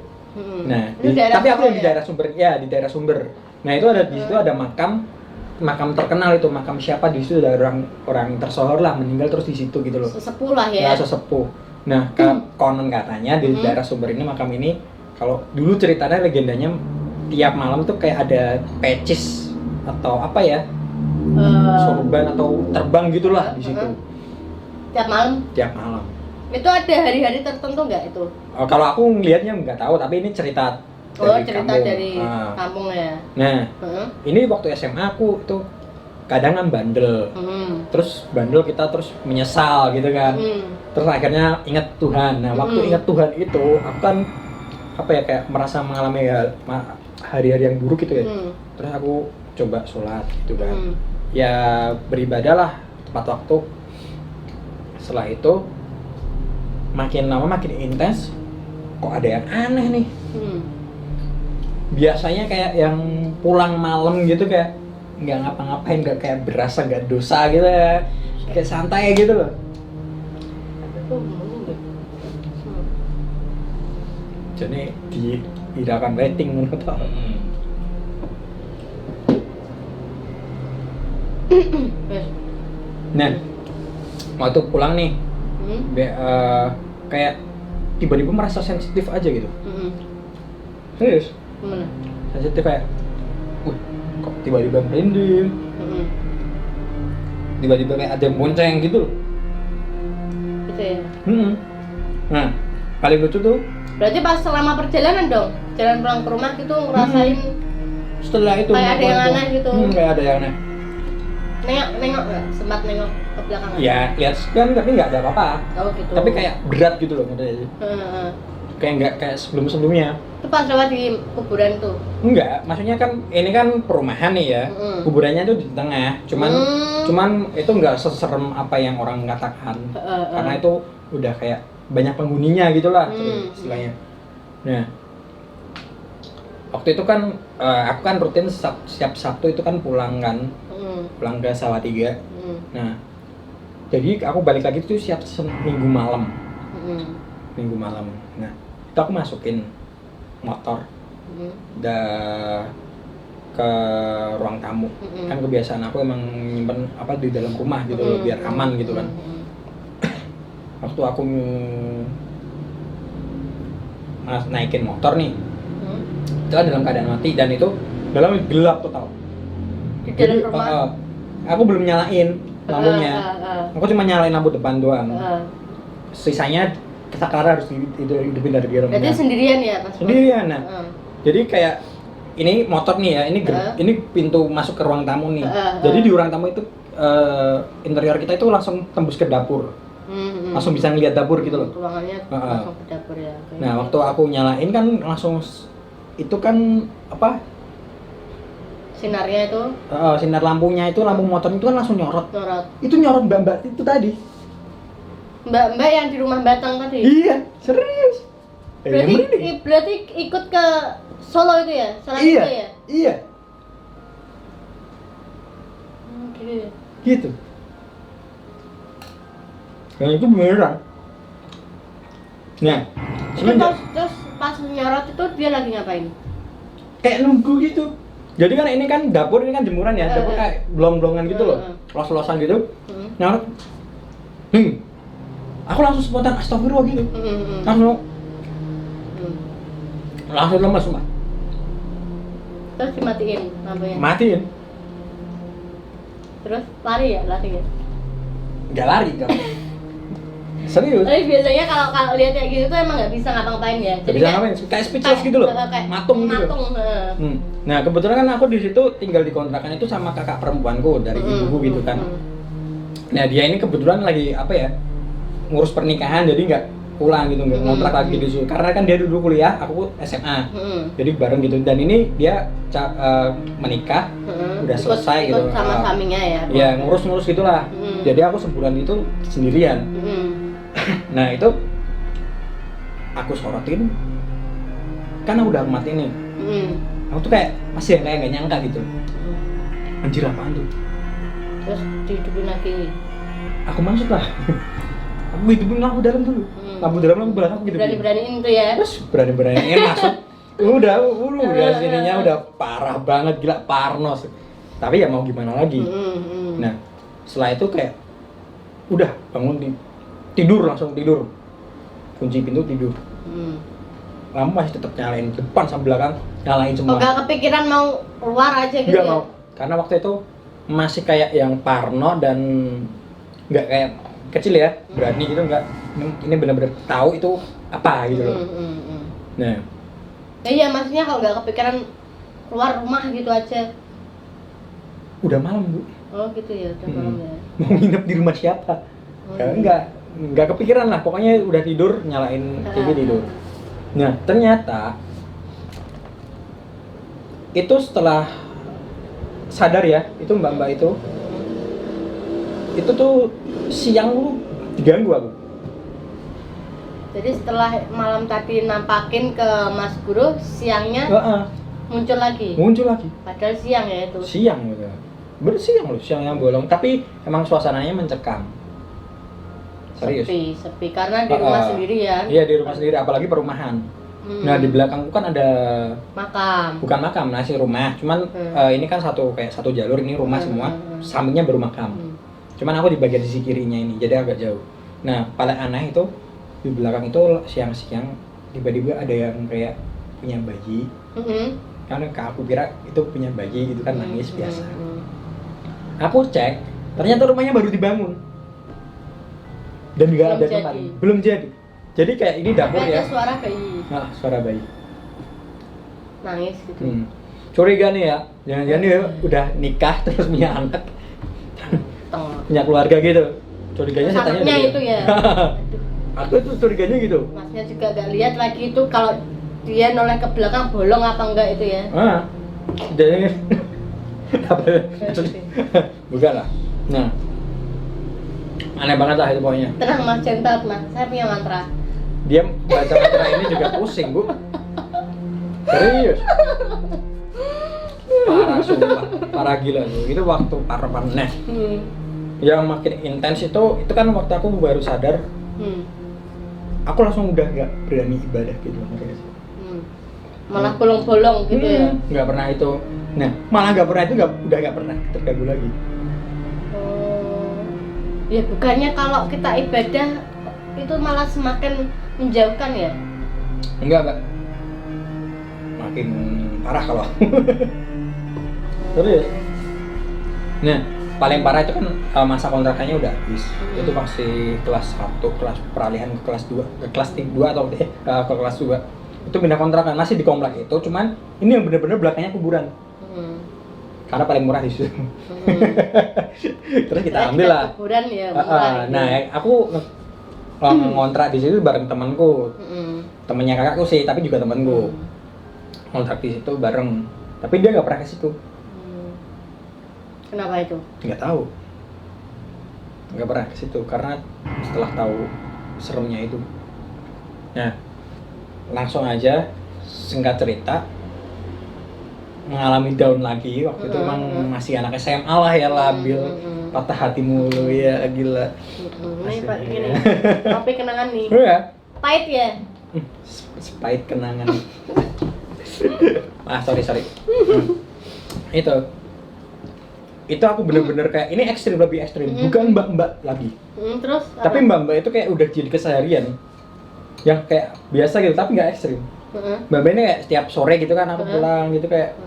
B: Nah, tapi aku yang di daerah Sumber, ya di daerah Sumber. Nah itu ada di situ ada makam terkenal itu, makam siapa di situ ada orang tersohor lah meninggal terus di situ gitu loh.
A: Sesepuh lah ya.
B: Nah, sesepuh. Nah, konon katanya di daerah Sumber ini makam ini kalau dulu ceritanya legendanya tiap malam tuh kayak ada pecis atau apa ya? Sorban atau terbang gitulah di situ.
A: Tiap malam?
B: Tiap malam.
A: Itu ada hari-hari tertentu nggak itu?
B: Kalau aku ngelihatnya nggak tahu, tapi ini cerita
A: cerita
B: kampung.
A: dari kampung ya.
B: Nah, ini waktu SMA aku tuh kadang kan bandel. Terus bandel kita terus menyesal gitu kan. Terus akhirnya ingat Tuhan. Nah, waktu ingat Tuhan itu aku kan apa ya, kayak merasa mengalami hari-hari yang buruk gitu ya. Terus aku coba sholat gitu kan. Ya beribadahlah tepat waktu. Setelah itu makin lama makin intens, kok ada yang aneh nih. Biasanya kayak yang pulang malam gitu kayak nggak ngapa-ngapain, nggak kayak berasa nggak dosa gitu ya, kayak santai gitu loh. Jadi diirakan rating menurut aku. Nah, waktu pulang nih, kayak tiba-tiba merasa sensitif aja gitu. Serius? Sensitif kayak, kok tiba-tiba merinding, tiba-tiba kayak ada yang bonceng gitu loh.
A: Gitu ya?
B: Nah, paling lucu tuh
A: berarti pas selama perjalanan dong, jalan pulang ke rumah gitu ngerasain
B: setelah itu
A: kayak ada yang aneh gitu.
B: Kayak ada yang aneh.
A: Nengok nggak? Sempat nengok ke belakang?
B: Ya, lihat kan tapi nggak ada apa-apa.
A: Oh gitu.
B: Tapi kayak berat gitu loh modelnya. Kayak nggak kayak sebelum-sebelumnya.
A: Itu pas lewat di kuburan tuh?
B: Enggak, maksudnya kan ini kan perumahan nih ya. Kuburannya tuh di tengah. Cuman itu nggak seserem apa yang orang katakan. Karena itu udah kayak banyak penghuninya gitulah istilahnya. Nah, waktu itu kan aku kan rutin setiap Sabtu itu kan pulang kan, pulang ke Salatiga. Nah, jadi aku balik lagi itu siap Minggu malam. Minggu malam. Nah, itu aku masukin motor ke ruang tamu. Kan kebiasaan aku emang nyimpen apa di dalam rumah gitu loh, biar aman gitu kan. Waktu aku naikin motor nih, itu kan dalam keadaan mati dan itu dalam gelap total.
A: Di dalam rumah?
B: Aku belum nyalain lampunya, aku cuma nyalain lampu depan doang. Sisanya Sakara harus hidupin dari dalam.
A: Berarti sendirian ya?
B: Sendirian, nah. Jadi kayak ini motor nih ya, ini pintu masuk ke ruang tamu nih. Jadi di ruang tamu itu interior kita itu langsung tembus ke dapur. Langsung bisa ngeliat dapur gitu loh.
A: Ruangannya langsung ke dapur ya.
B: Nah, waktu aku nyalain kan langsung itu kan apa?
A: Sinarnya itu?
B: Sinar lampunya itu, lampu motor itu kan langsung nyorot. Itu nyorot mbak-mbak itu tadi.
A: Mbak-mbak yang di rumah Batang tadi?
B: Iya, serius.
A: Berarti ikut ke Solo itu ya?
B: Iya.
A: Itu ya?
B: Iya. Gitu. Dan itu beneran. Nah,
A: terus pas nyorot itu dia lagi ngapain?
B: Kayak nunggu gitu. Jadi kan ini kan dapur, ini kan jemuran ya, dapur kayak blong-blongan gitu loh, los-losan gitu. Nyorot. Aku langsung spontan astagfirullah gitu. Langsung lemes sumpah.
A: Terus dimatiin lampunya?
B: Matiin.
A: Terus lari ya?
B: Nggak lari kan? Serius?
A: Tapi biasanya kalau lihat kayak gitu tuh emang nggak bisa ngapa-ngapain ya?
B: Nggak bisa ngapain, kayak speechless gitu loh, matung gitu. Nah kebetulan kan aku di situ tinggal di kontrakan itu sama kakak perempuanku dari ibuku gitu kan. Nah dia ini kebetulan lagi apa ya, ngurus pernikahan, jadi nggak pulang gitu, nggak ngontrak lagi di situ. Karena kan dia dulu kuliah, aku SMA, jadi bareng gitu. Dan ini dia menikah, udah selesai gitu.
A: Sama suaminya ya?
B: Ya ngurus-ngurus gitulah. Jadi aku sebulan itu sendirian. Nah itu aku sorotin, karena udah mati nih. Aku tuh kayak masih kayak nggak nyangka gitu. Anjir apaan tuh?
A: Terus dihidupin lagi?
B: Aku masuk lah. Aku hidupin lampu dalam dulu. Lampu dalam, lampu belakang gitu.
A: Berani-beraniin tuh ya?
B: Terus berani-beraniin masuk. Udah sininya udah parah banget, gila, parno. Tapi ya mau gimana lagi. Nah setelah itu kayak udah bangun tidur, langsung tidur, kunci pintu tidur. Lampu masih tetap nyalain depan sama belakang, nyalain semua.
A: Gak kepikiran mau keluar aja gitu?
B: Nggak mau, karena waktu itu masih kayak yang parno dan nggak kayak kecil ya, berani gitu, nggak. Ini benar-benar tahu itu apa gitu loh. Nah
A: Ya iya, maksudnya kalau nggak kepikiran keluar rumah gitu aja.
B: Udah malam Bu,
A: Oh gitu ya, udah malam ya.
B: mau nginep di rumah siapa?
A: Oh,
B: Ya,
A: iya.
B: nggak kepikiran lah, pokoknya udah tidur nyalain TV tidur. Nah ternyata itu setelah sadar ya, itu mbak-mbak itu tuh siang lu diganggu aku.
A: Jadi setelah malam tadi nampakin ke Mas Guru, siangnya muncul lagi. Padahal siang ya itu.
B: Siang gitu. Bersiang loh, siang yang bolong, tapi emang suasananya mencekam. Serius.
A: Sepi karena di rumah sendirian.
B: Iya, di rumah sendiri, apalagi perumahan. Nah, di belakangku kan ada
A: makam.
B: Bukan makam, masih rumah. Cuman ini kan kayak satu jalur, ini rumah semua. Sampingnya baru makam. Cuman aku di bagian sisi kirinya ini, jadi agak jauh. Nah, paling aneh itu di belakang itu siang-siang tiba-tiba ada yang kayak punya bayi. Karena aku kira itu punya bayi gitu kan, nangis biasa. Aku cek, ternyata rumahnya baru dibangun dan nggak ada kemarin, belum jadi. Jadi kayak ini dapur ya.
A: Ada suara bayi.
B: Nah, suara bayi.
A: Nangis gitu.
B: Curiga nih ya, jangan-jangan dia udah nikah terus punya anak, punya keluarga gitu. Curiganya setannya
A: gitu. Itu ya.
B: Aku tuh curiganya gitu.
A: Masnya juga gak lihat lagi itu kalau dia noleh ke belakang bolong apa enggak itu ya.
B: Jadi bukan lah. Nah, aneh banget lah itu pokoknya.
A: Tenang Mas, centat Mas, saya punya mantra.
B: Dia baca mantra ini juga pusing Bu. Serius. Parah sumpah, parah gila tuh. Itu waktu parah. Nah, yang makin intens itu kan waktu aku baru sadar. Aku langsung udah gak berani ibadah gitu.
A: Malah bolong-bolong gitu ya.
B: Nggak pernah itu. Nah, malah nggak pernah itu udah nggak pernah terganggu lagi.
A: Ya bukannya kalau kita ibadah itu malah semakin menjauhkan ya?
B: Enggak, Mbak. Makin parah kalau. Terus. Nah, paling parah itu kan masa kontrakannya udah habis. Itu masih kelas 1, kelas peralihan ke kelas 2, ke kelas 2 atau ke kelas 2. Itu pindah kontrakan, masih di komplek itu, cuman ini yang bener-bener belakangnya kuburan. Karena paling murah di situ. Terus kita ambil lah.
A: Kuburan ya murah.
B: Nah, aku ngontrak di situ bareng temanku. Temennya kakakku sih, tapi juga temanku. Ngontrak di situ bareng. Tapi dia nggak pernah ke situ.
A: Kenapa itu?
B: Nggak tahu. Nggak pernah ke situ karena setelah tahu seremnya itu. Nah, langsung aja singkat cerita mengalami down lagi waktu itu emang masih anak SMA lah ya, labil, patah hati mulu ya, gila.
A: Ini Pak gini. Tapi kenangan nih.
B: Ya.
A: Pahit ya?
B: Pahit kenangan. Sorry. Itu aku bener-bener kayak ini lebih ekstrim, bukan mbak-mbak lagi.
A: Terus?
B: Tapi mbak-mbak itu kayak udah jadi keseharian, yang kayak biasa gitu, tapi nggak ekstrim. Mbak-mbak ini kayak setiap sore gitu kan aku pulang gitu kayak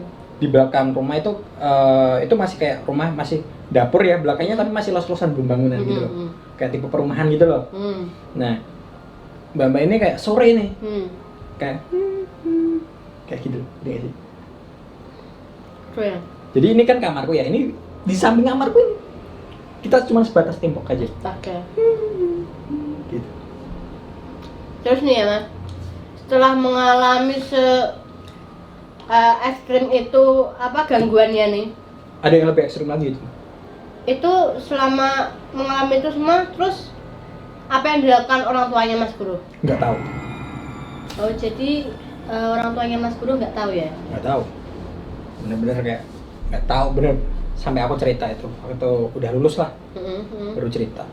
B: di belakang rumah itu masih kayak rumah masih dapur ya belakangnya, tapi masih los-losan belum bangunan gitu loh, kayak tipe perumahan gitu loh. Nah, mbak-mbak ini kayak sore nih, kayak gitu, deh sih. Jadi ini kan kamarku ya, ini di samping kamarku ini kita cuma sebatas tembok aja.
A: Oke.
B: Gitu.
A: Terus nih ya Mas, setelah mengalami ekstrim itu apa gangguannya nih?
B: Ada yang lebih ekstrim lagi itu?
A: Itu selama mengalami itu semua, terus apa yang dilakukan orang tuanya Mas Guru?
B: Nggak tahu.
A: Oh jadi orang tuanya Mas Guru nggak tahu ya?
B: Nggak tahu. Bener-bener kayak nggak tahu bener. Sampai aku cerita itu waktu udah lulus lah, baru cerita.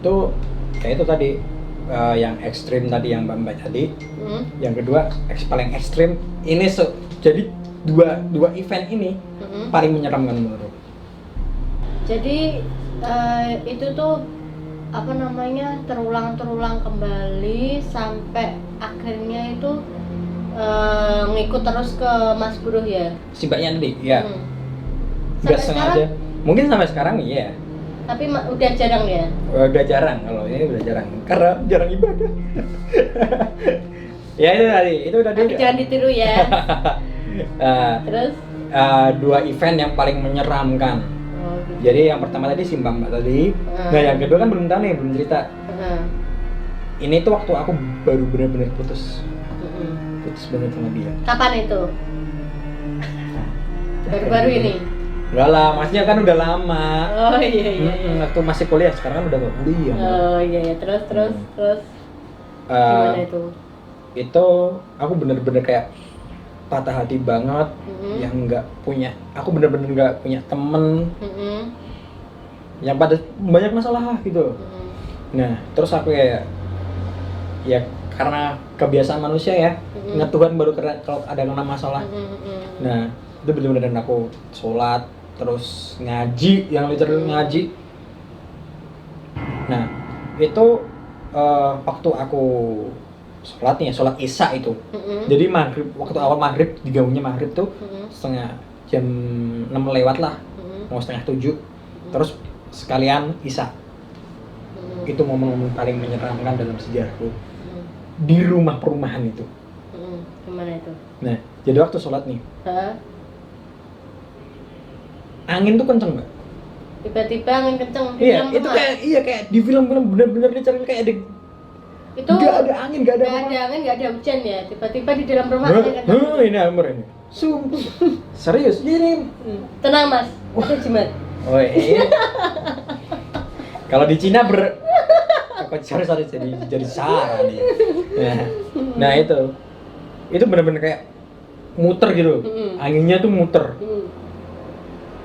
B: Itu kayak itu tadi yang ekstrim tadi yang Mbak tadi. Yang kedua paling ekstrim ini jadi dua event ini paling menyeramkan menurut.
A: Jadi itu tuh apa namanya terulang kembali sampai akhirnya itu ngikut terus ke Mas Guru ya.
B: Si Mbaknya tadi ya. Nggak sengaja. Mungkin sampai sekarang iya.
A: Tapi udah jarang ya?
B: Udah jarang, kalau ini udah jarang karena jarang ibadah. Ya itu tadi.
A: Tapi jangan ditiru ya. Terus?
B: 2 event yang paling menyeramkan.
A: Oh, gitu.
B: Jadi yang pertama tadi si Mbak tadi. Nah yang kedua kan belum tahu nih, belum cerita. Ini tuh waktu aku baru benar-benar putus banget sama dia.
A: Kapan itu? Baru-baru ini?
B: Enggak lah, maksudnya kan udah lama.
A: Oh iya.
B: Waktu masih kuliah, sekarang kan udah gak kuliah.
A: Oh iya, terus. Gimana itu?
B: Itu aku bener-bener kayak patah hati banget, yang nggak punya, aku bener-bener nggak punya temen, yang pada banyak masalah gitu. Nah, terus aku ya karena kebiasaan manusia ya, ingat Tuhan baru kalau ada kena masalah. Nah, itu bener-bener aku sholat, terus ngaji, yang literal ngaji. Nah, itu waktu aku sholat isya itu. Jadi maghrib, waktu awal maghrib, digabungnya maghrib tuh setengah jam 6 lewat lah, mau setengah 7. Terus sekalian isya. Itu momen-momen paling menyeramkan dalam sejarahku di rumah perumahan itu.
A: Gimana itu?
B: Nah, jadi waktu sholat nih, angin tuh kenceng Mbak.
A: Tiba-tiba angin kenceng di
B: Iya,
A: dalam
B: itu
A: rumah?
B: kayak di film-film bener-bener dicari kayak ada.
A: Itu
B: Gak ada angin, gak ada
A: angin, gak ada hujan ya. Tiba-tiba di dalam rumah angin kenceng.
B: Ini Amr ini. Sumpah. Serius, ini.
A: Tenang Mas, itu jimat.
B: Oh iya. Kalau di Cina sorry jadi Sarah nih. Nah itu benar-benar kayak muter gitu. Anginnya tuh muter.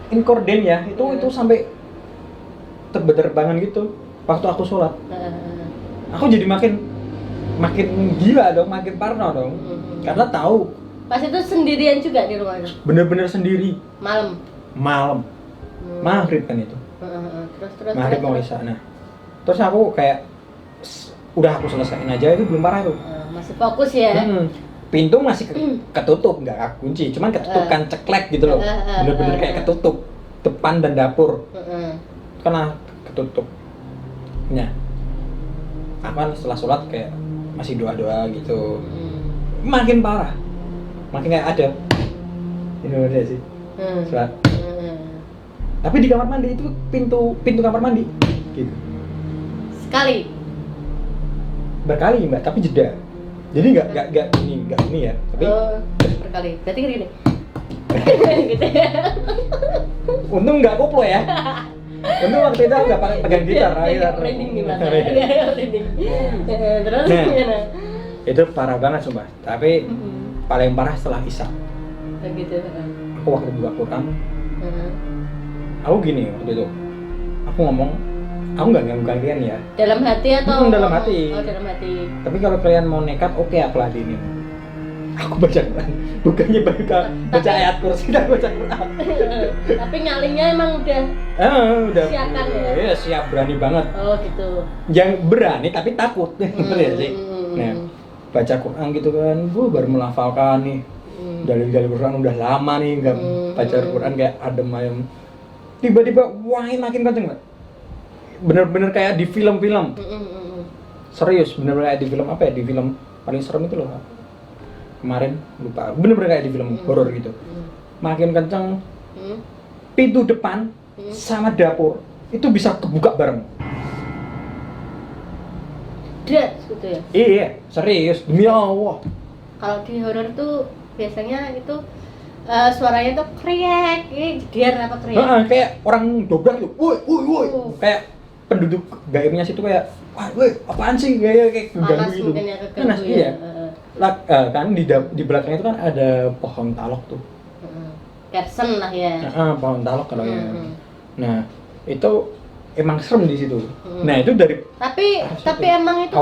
B: Inkorden ya, itu sampai terbangan gitu. Waktu aku sholat, aku jadi makin gila dong, makin parno dong. Karena tahu.
A: Pas itu sendirian juga di rumah itu.
B: Bener-bener sendiri. Malam. Maghrib kan itu.
A: Terus.
B: Maghrib mau isya. Nah, terus aku kayak udah aku selesaiin aja, itu belum parah tuh.
A: Masih fokus ya.
B: Pintu masih ketutup, nggak aku kunci, cuman ketutup kan ceklek gitu loh. Bener-bener kayak ketutup depan dan dapur. Karena ketutup. Nah, aku kan setelah sholat kayak masih doa-doa gitu. Makin parah. Makin kayak ada. Ini ada sih. Sholat. Tapi di kamar mandi itu pintu kamar mandi gitu.
A: Sekali.
B: Berkali Mbak, tapi jeda. Jadi nggak ini ya, tapi
A: berkali. Berarti gini.
B: Gitu ya. Untung nggak koplo ya. Untung waktu itu nggak pegang gitar.
A: Merinding nih Mas. Terus gimana?
B: Itu parah banget sumpah. Tapi paling parah setelah isya.
A: Begitu.
B: Aku waktu buka Quran. Aku gini waktu itu. Aku ngomong, aku nggak ganggu kalian ya.
A: Dalam hati atau?
B: Dalam hati.
A: Oh, dalam hati.
B: Tapi kalau kalian mau nekat, oke aku ladenin. Aku baca Quran, bukannya baca ayat kursi, dan baca Quran.
A: Tapi nyalinya emang udah siapkan ya?
B: Iya, siap, berani banget.
A: Oh gitu.
B: Yang berani tapi takut, bener ya sih? Nah, baca Quran gitu kan, gue baru melafalkan nih. Dalil-dalil Quran udah lama nih, nggak baca Quran kayak adem ayem. Tiba-tiba, wah makin kenceng Mbak. Bener-bener kayak di film-film. Serius, bener-bener kayak di film apa ya? Di film paling serem itu loh. Kemarin lupa, bener-bener kayak di film horor gitu. Makin kenceng, pintu depan sama dapur itu bisa kebuka bareng.
A: Das gitu ya?
B: Iya, serius, demi Allah.
A: Kalau di horor tuh biasanya itu suaranya tuh kriek, jediar apa kriek?
B: Kayak orang dobrak tuh, woi. Kayak penduduk gaibnya situ kayak, woi, apaan sih? Kayak keganggu gitu. Panas, iya. Kan di belakang itu kan ada pohon talok tuh.
A: Kersen lah ya.
B: Pohon talok kalau ya. Nah, itu emang serem di situ. Nah, itu dari
A: tapi emang itu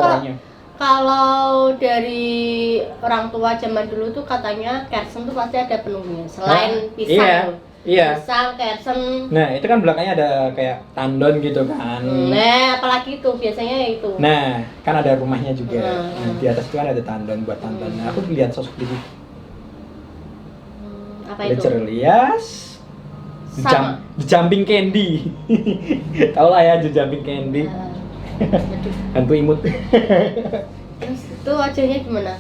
A: kalau dari orang tua zaman dulu tuh katanya kersen tuh pasti ada penunggunya selain pisang.
B: Iya.
A: Pisang, kersen.
B: Nah, itu kan belakangnya ada kayak tandon gitu kan.
A: Nah, apalagi itu biasanya itu.
B: Nah, kan ada rumahnya juga. Nah, di atas itu kan ada tandon buat tandon. Nah, aku lihat sosok di situ.
A: Apa itu?
B: Cerlias. The Jumping Candy. Tahu lah ya, The Jumping Candy. Hantu imut.
A: Terus itu wajahnya gimana?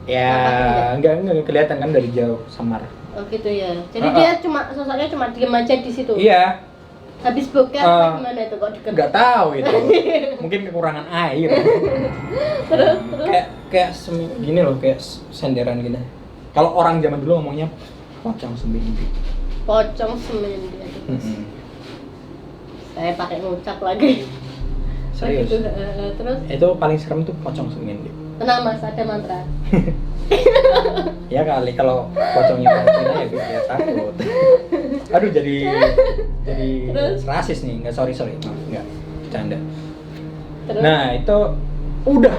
B: Ya, enggak kelihatan kan dari jauh, samar.
A: Oh gitu ya. Jadi dia sosoknya cuma diem aja di situ.
B: Iya.
A: Habis bokep gimana itu kok deket?
B: Enggak tahu itu. Mungkin kekurangan air.
A: terus.
B: Kayak gini loh, kayak senderan gini. Kalau orang zaman dulu ngomongnya pocong semindi.
A: Pocong semindi. Saya pakai ngucap lagi.
B: Serius.
A: Gitu, terus?
B: Itu paling serem tuh pocong semindi.
A: Tenang Mas, ada mantra.
B: Ya kali kalau pocongnya Palestina ya bisa takut. Aduh jadi rasis nih, nggak sorry maaf nggak canda.
A: Terus?
B: Nah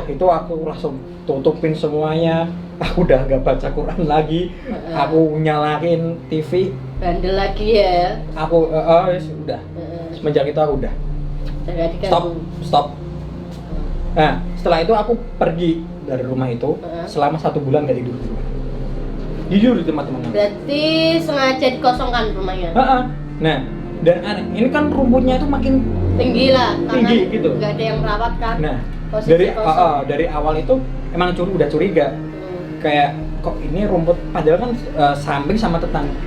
B: itu aku langsung tutupin semuanya. Aku udah nggak baca Quran lagi. Aku nyalain TV.
A: Bandel lagi ya.
B: Aku udah. Semenjak itu aku udah. Stop. Nah setelah itu aku pergi dari rumah itu selama 1 bulan nggak tidur. Jujur itu teman-teman.
A: Berarti sengaja dikosongkan rumahnya.
B: Nah, dan aneh, ini kan rumputnya itu makin
A: tinggi lah,
B: tinggi gitu.
A: Nggak ada yang merawat kan.
B: Nah,
A: posisi
B: dari awal itu emang udah curiga. Kayak kok ini rumput padahal kan samping sama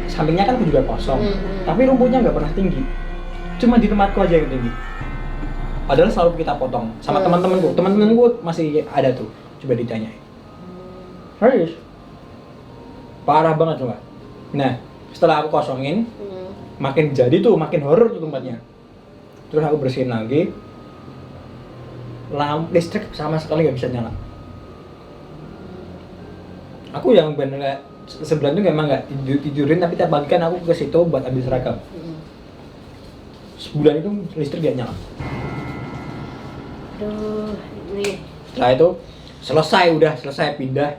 B: sampingnya kan juga kosong. Tapi rumputnya nggak pernah tinggi. Cuma di tempatku aja yang tinggi. Padahal selalu kita potong sama teman-temanku masih ada tuh. Coba ditanya. Serius? Parah banget coba. Nah, setelah aku kosongin, makin makin horor tuh tempatnya. Terus aku bersihin lagi, listrik sama sekali nggak bisa nyala. Aku yang bener sebulan itu memang nggak tidurin, tapi tiap pagi kan aku ke situ buat ambil seragam. Sebulan itu listrik nggak nyala.
A: Aduh, ini.
B: Setelah itu selesai pindah.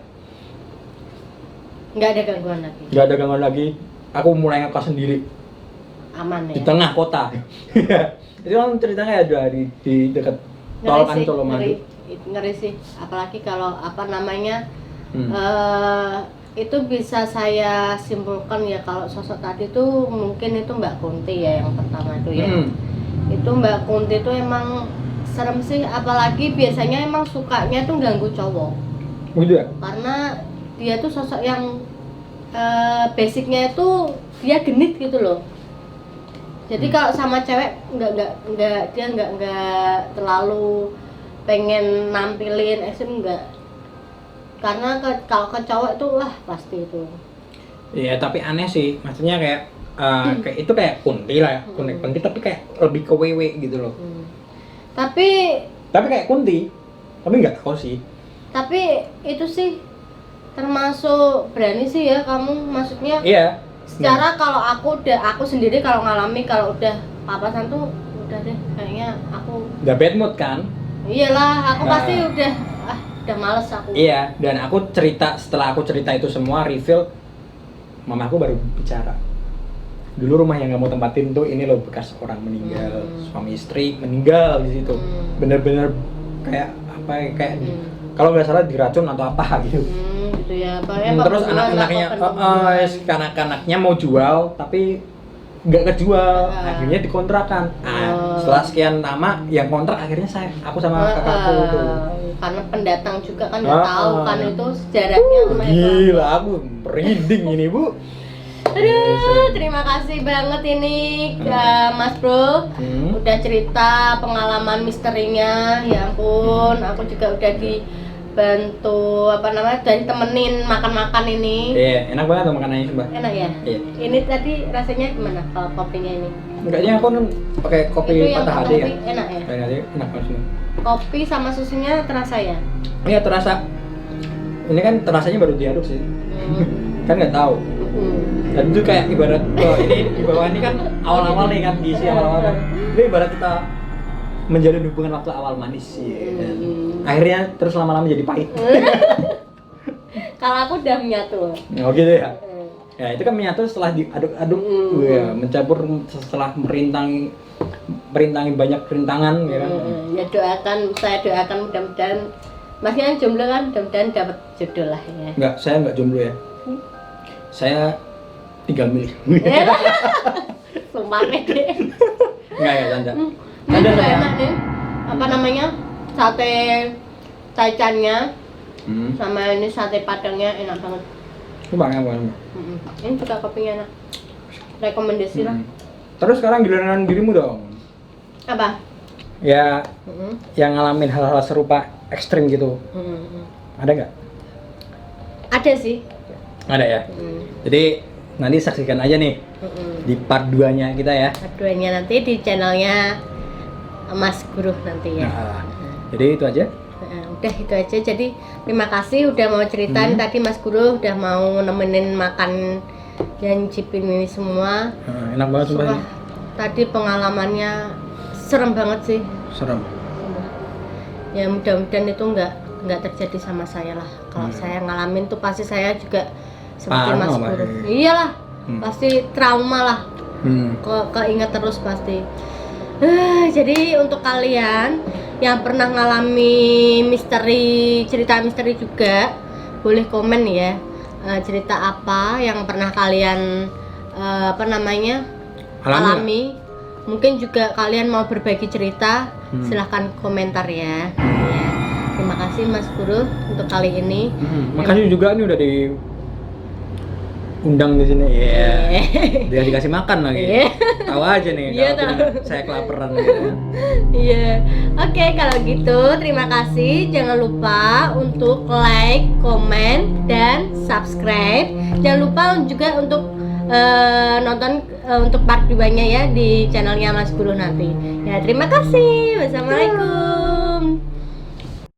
A: Nggak ada gangguan lagi.
B: Aku mulai ngekos sendiri.
A: Aman ya.
B: Di tengah kota. Itu kan ceritanya ada di dekat tol kan Colomadu.
A: Ngeri sih, apalagi kalau itu bisa saya simpulkan ya, kalau sosok tadi tuh mungkin itu Mbak Kunti ya yang pertama itu ya. Itu Mbak Kunti tuh emang serem sih, apalagi biasanya emang sukanya tuh ganggu cowok.
B: Gitu ya?
A: Karena dia tuh sosok yang basicnya itu dia genit gitu loh. Jadi kalau sama cewek dia nggak terlalu pengen nampilin ekstrim, enggak. Karena kalau ke cowok itu pasti itu.
B: Iya, tapi aneh sih. Maksudnya kayak kayak itu kayak Kunti lah ya. Kunti tapi kayak lebih ke wewe gitu loh. Tapi kayak Kunti. Tapi nggak tahu sih. Tapi
A: itu sih termasuk berani sih ya kamu, maksudnya.
B: Iya.
A: Secara kalau aku sendiri kalau ngalami, kalau udah papasan tuh udah deh kayaknya aku
B: udah bad mood kan?
A: Iyalah, aku pasti udah males aku.
B: Iya, dan setelah aku cerita itu semua, reveal, mamaku baru bicara. Dulu rumah yang nggak mau tempatin tuh ini loh bekas orang meninggal, suami istri meninggal di situ. Bener-bener kayak apa ya, kayak kalau nggak salah diracun atau apa gitu.
A: Gitu ya.
B: Terus anak-anaknya mau jual tapi nggak kejual, akhirnya dikontrakan. Setelah sekian lama yang kontrak akhirnya aku sama kakakku itu.
A: Karena pendatang juga kan nggak tahu kan itu sejarahnya.
B: Gila, aku merinding ini Bu.
A: Aduh, terima kasih banget ini Mas Bro. Udah cerita pengalaman misterinya. Ya ampun, aku juga udah dibantu dari temenin makan-makan ini.
B: Iya, enak banget tuh makanannya Mbak.
A: Enak ya?
B: Iya.
A: Ini tadi rasanya gimana kalau kopinya ini?
B: Enggaknya aku pakai kopi patah hati ya.
A: Enak ya?
B: Enak banget.
A: Kopi sama susunya terasa ya?
B: Iya, terasa. Ini kan terasanya baru diaduk sih. Kan nggak tahu. Dan itu kayak ibarat ini di bawah ini kan awal-awal nih kan diisi awal-awal kan. Ini ibarat kita menjalin hubungan waktu awal manis ya. Akhirnya terus lama-lama jadi pahit.
A: Kalau aku udah menyatu.
B: Oh gitu ya. Ya itu kan menyatu setelah diaduk-aduk, mencampur setelah merintangi banyak rintangan ya kan.
A: Ya saya doakan mudah-mudahan Masnya jomblo kan, mudah-mudahan dapat jodoh lah ya.
B: Enggak, saya enggak jomblo ya. Saya tinggal milih.
A: Sumpah deh.
B: Enggak ya, Tanda.
A: Ini juga enak nih. Apa namanya? Sate taichannya Sama ini sate padangnya enak banget.
B: Coba yang
A: Ini juga kopinya enak. Rekomendasi lah.
B: Terus sekarang giliran dirimu dong.
A: Apa?
B: Ya, yang ngalamin hal-hal serupa ekstrim gitu. Ada nggak?
A: Ada sih.
B: Ada ya. Jadi nanti saksikan aja nih di part 2-nya kita ya.
A: Part 2-nya nanti di channelnya Mas Guru nanti ya.
B: Nah, jadi itu aja.
A: Udah itu aja. Jadi terima kasih udah mau ceritain tadi Mas Guru udah mau nemenin makan dan cipin ini semua.
B: Enak banget sumpah.
A: Tadi pengalamannya serem banget sih.
B: Serem.
A: Ya mudah-mudahan itu nggak terjadi sama saya lah. Kalau saya ngalamin tuh pasti saya juga seperti Mas Guru. Iyalah, pasti trauma lah. Keinget terus pasti. Jadi untuk kalian yang pernah ngalami cerita misteri juga boleh komen ya, cerita apa yang pernah kalian alami. Mungkin juga kalian mau berbagi cerita, silahkan komentar ya. Terima kasih Mas Guru untuk kali ini.
B: Makasih juga nih udah diundang di sini. Dia dikasih makan lagi. Tahu aja nih kalau saya kelaparan gitu.
A: Oke, kalau gitu terima kasih. Jangan lupa untuk like, komen, dan subscribe. Jangan lupa juga untuk nonton untuk part 2-nya ya di channelnya Mas Guru nanti. Ya, terima kasih. Wassalamualaikum.